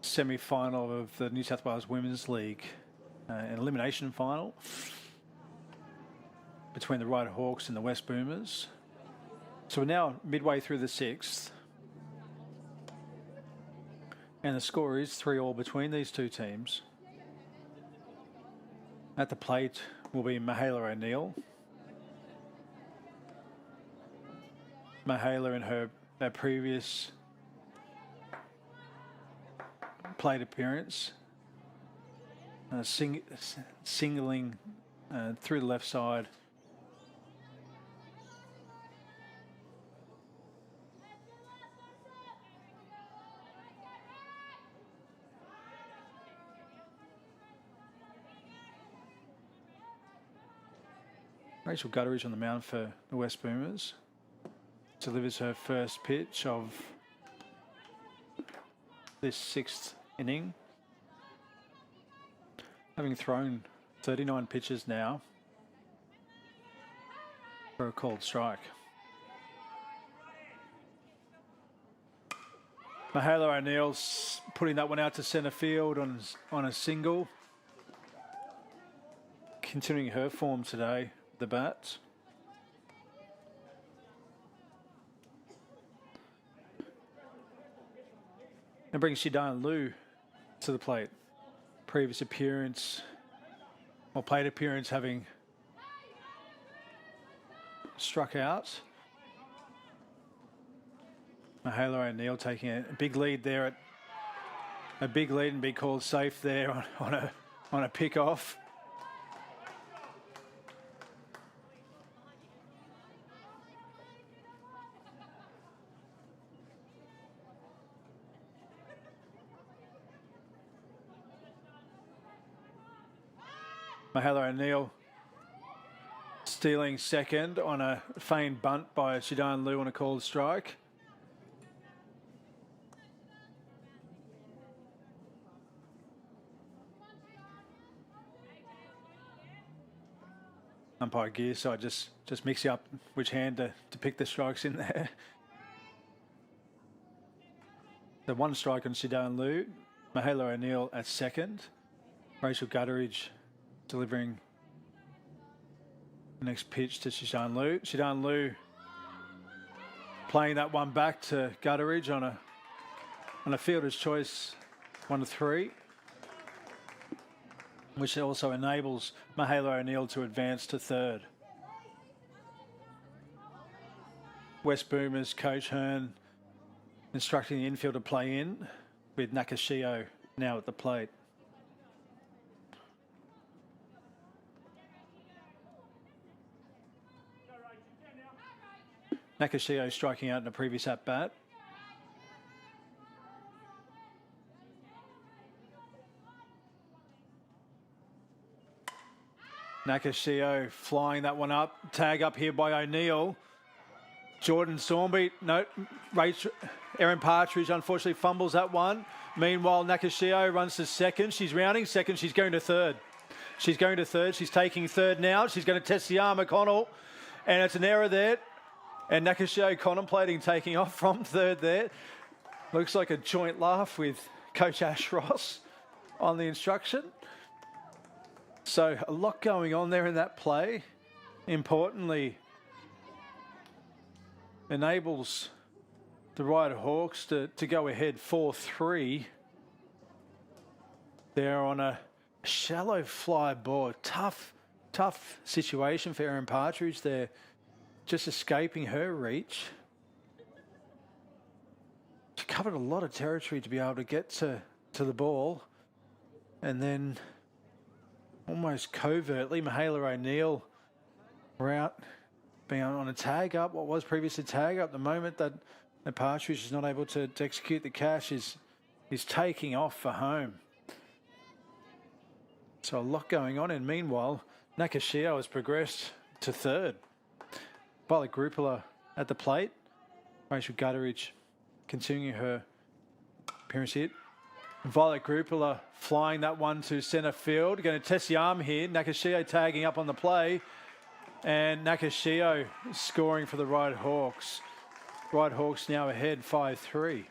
semi-final of the New South Wales Women's League, an elimination final between the Ryde Hawks and the West Boomers. So we're now midway through the sixth, and the score is 3-3 between these two teams. At the plate will be Michaela O'Neill. Michaela in her previous plate appearance, singling through the left side. Rachel Gutteridge on the mound for the West Boomers. Delivers her first pitch of this sixth inning, having thrown 39 pitches now for a called strike. Michaela O'Neill's putting that one out to centre field on a single, continuing her form today, the bat. And brings Shidan Liu to the plate. Previous appearance, or plate appearance, having struck out. Michaela O'Neill taking a big lead there, a big lead, and be called safe there on a pick off. Michaela O'Neill stealing second on a feigned bunt by Shidan Liu on a called strike. Umpire gear side just mixing up which hand to pick the strikes in there. The one strike on Shidan Liu. Michaela O'Neill at second. Rachel Gutteridge delivering the next pitch to Shidan Liu. Shidan Liu playing that one back to Gutteridge on a fielder's choice 1 to 3, which also enables Michaela O'Neill to advance to third. West Boomers coach Hearn instructing the infield to play in, with Nakashio now at the plate. Nakashio striking out in a previous at-bat. Nakashio flying that one up. Tag up here by O'Neill. Jordan Sawnby, no, Erin Partridge unfortunately fumbles that one. Meanwhile, Nakashio runs to second. She's rounding second. She's going to third. She's going to third. She's taking third now. She's going to test the arm, McConnell. And it's an error there. And Nakashio contemplating taking off from third there. Looks like a joint laugh with Coach Ash Ross on the instruction. So a lot going on there in that play. Importantly, enables the Ryde Hawks to go ahead 4-3. They're on a shallow fly ball. Tough situation for Erin Partridge there. Just escaping her reach. She covered a lot of territory to be able to get to the ball. And then almost covertly, Michaela O'Neill out being on a tag up, what was previously tag up. The moment that the Partridge is not able to execute the catch is taking off for home. So a lot going on, and meanwhile, Nakashio has progressed to third. Violet Grupala at the plate. Rachel Gutteridge continuing her appearance here. Violet Grupala flying that one to centre field. Going to test the arm here. Nakashio tagging up on the play. And Nakashio scoring for the Ryde Hawks. Ryde Hawks now ahead 5-3.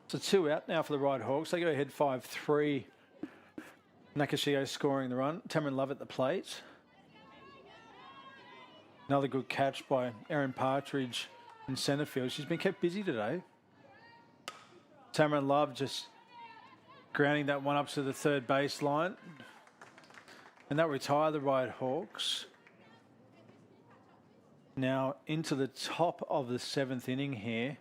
So 2 out now for the Ryde Hawks. They go ahead 5-3. Nakashio scoring the run. Tamron Love at the plate. Another good catch by Erin Partridge in centre field. She's been kept busy today. Tamron Love just grounding that one up to the third baseline. And that retire the Ryde Hawks. Now into the top of the 7th inning here.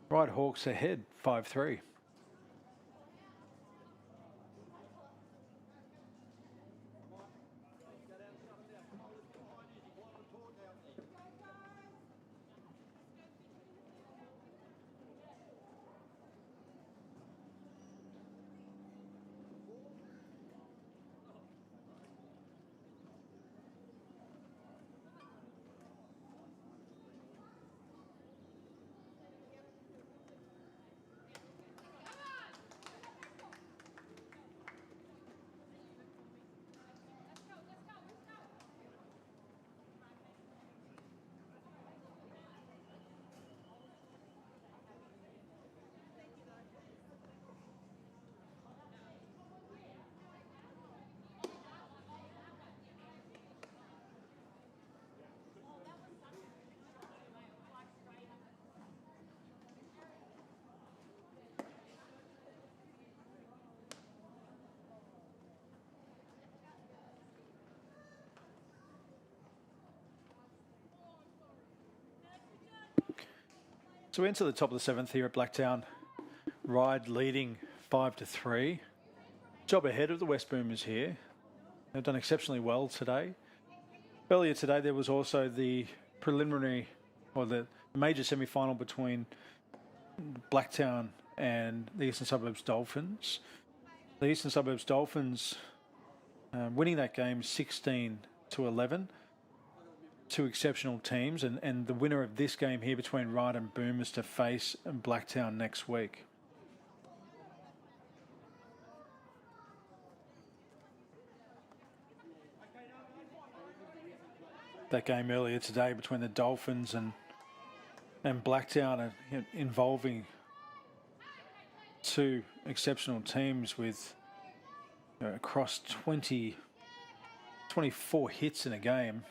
Ryde Hawks ahead 5-3. So into the top of the 7th here at Blacktown. Ryde leading 5-3. Job ahead of the West Boomers here. They've done exceptionally well today. Earlier today there was also the preliminary, or the major semi-final between Blacktown and the Eastern Suburbs Dolphins. The Eastern Suburbs Dolphins winning that game 16-11. 2 exceptional teams, and the winner of this game here between Ryde and Boomers to face Blacktown next week. That game earlier today between the Dolphins and and Blacktown are involving two exceptional teams with across 24 hits in a game.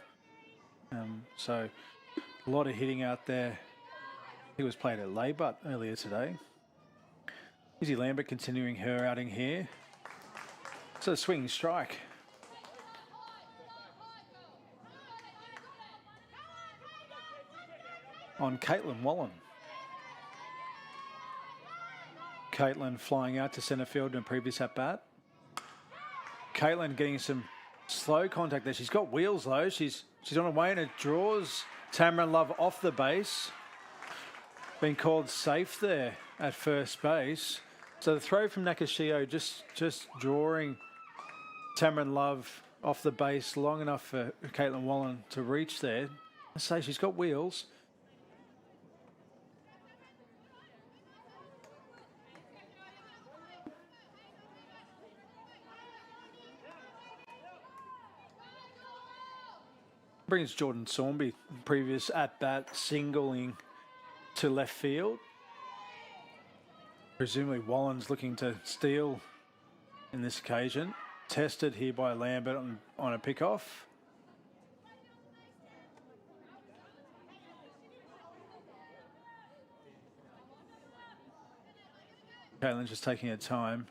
So a lot of hitting out there. He was played at Laybutt earlier today. Izzy Lambert continuing her outing here. So a swinging strike. On Caitlin Wallen. Caitlin flying out to centre field in a previous at bat. Caitlin getting some slow contact there. She's got wheels though. She's on her way and it draws Tamron Love off the base. Been called safe there at first base. So the throw from Nakashio just drawing Tamron Love off the base long enough for Caitlin Wallen to reach there. I say she's got wheels. Brings Jordan Sawnby, previous at-bat, singling to left field. Presumably Wallen's looking to steal in this occasion. Tested here by Lambert on a pick-off. Caitlin's just taking her time.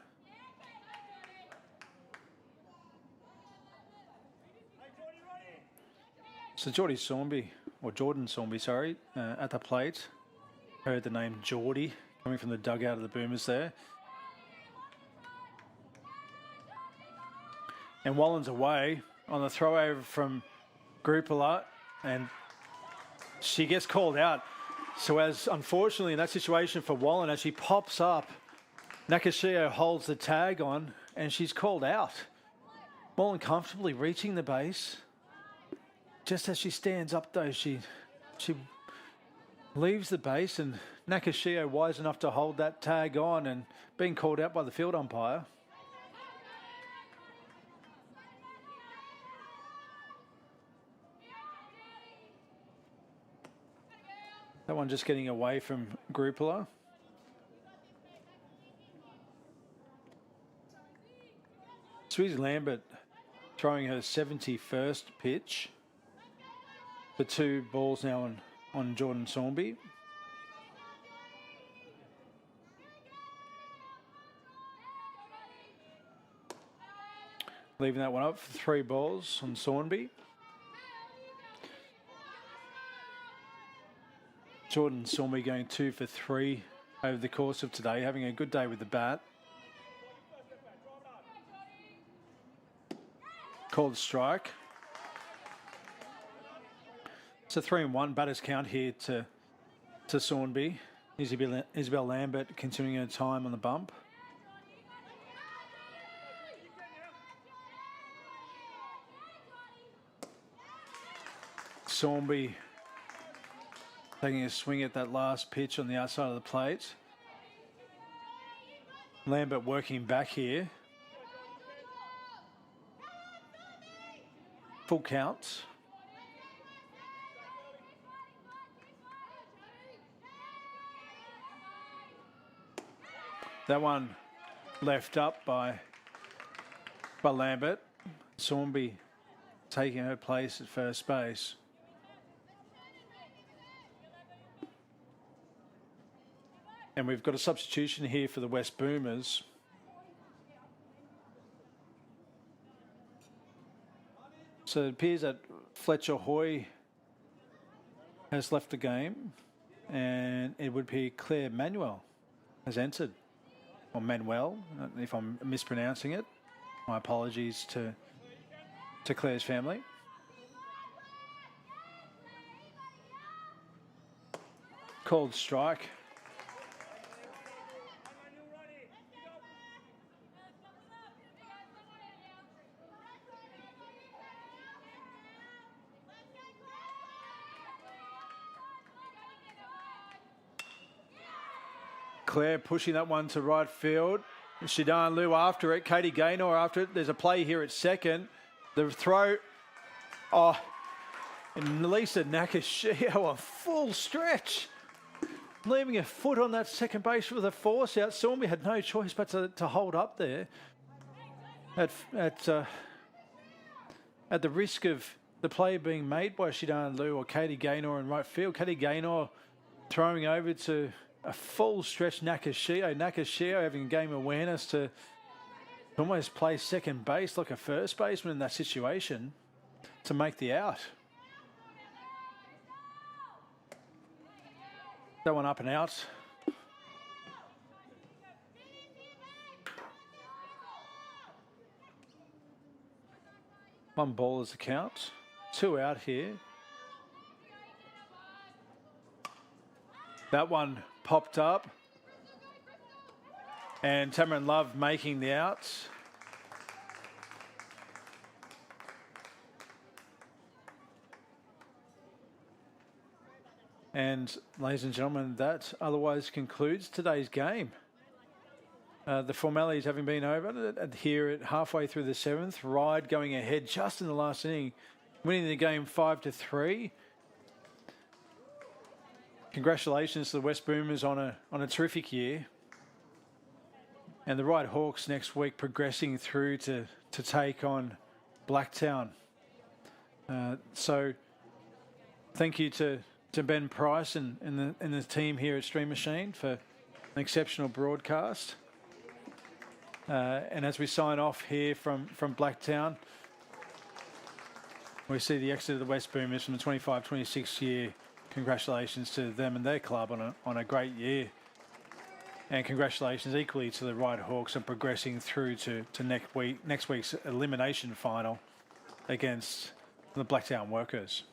So Jordan Sawnby, sorry, at the plate. Heard the name Geordie coming from the dugout of the Boomers there. And Wallen's away on the throw over from Gruppala, and she gets called out. So as unfortunately in that situation for Wallen, as she pops up, Nakashio holds the tag on and she's called out. Wallen comfortably reaching the base. Just as she stands up though, she leaves the base and Nakashio wise enough to hold that tag on and being called out by the field umpire. That one just getting away from Gruppala. Susie Lambert throwing her 71st pitch. The 2 balls now on Jordan Sawnby. Leaving that one up for 3 balls on Sawnby. Jordan Sawnby going 2 for 3 over the course of today, having a good day with the bat. Called strike. It's a 3-1 batters count here to Sawnby. Isabel Lambert continuing her time on the bump. Sawnby taking a swing at that last pitch on the outside of the plate. Lambert working back here. Full count. That one left up by Lambert. Sawnby taking her place at first base. And we've got a substitution here for the West Boomers. So it appears that Fletcher Hoy has left the game, and it would be Claire Manuel has entered. Or Manuel, if I'm mispronouncing it. My apologies to Claire's family. Called strike. Claire pushing that one to right field. Shidan Liu after it. Katie Gaynor after it. There's a play here at second. The throw. Oh, and Lisa Nakashio, a full stretch leaving a foot on that second base with a force out. Stormy had no choice but to hold up there at the risk of the play being made by Shidan Liu or Katie Gaynor in right field. Katie Gaynor throwing over to a full stretch Nakashio. Nakashio having game awareness to almost play second base like a first baseman in that situation to make the out. That one up and out. One ball is the count. 2 out here. That one popped up. And Tamarin Love making the outs. And ladies and gentlemen, that otherwise concludes today's game. The formalities having been over here at halfway through the 7th. Ryde going ahead just in the last inning, winning the game 5-3. Congratulations to the West Boomers on a terrific year. And the Ryde Hawks next week progressing through to take on Blacktown. So thank you to Ben Price and the team here at Stream Machine for an exceptional broadcast. And as we sign off here from Blacktown, we see the exit of the West Boomers from the 25-26 year. Congratulations to them and their club on a great year. And congratulations equally to the Ryde Hawks on progressing through to next week's elimination final against the Blacktown Workers.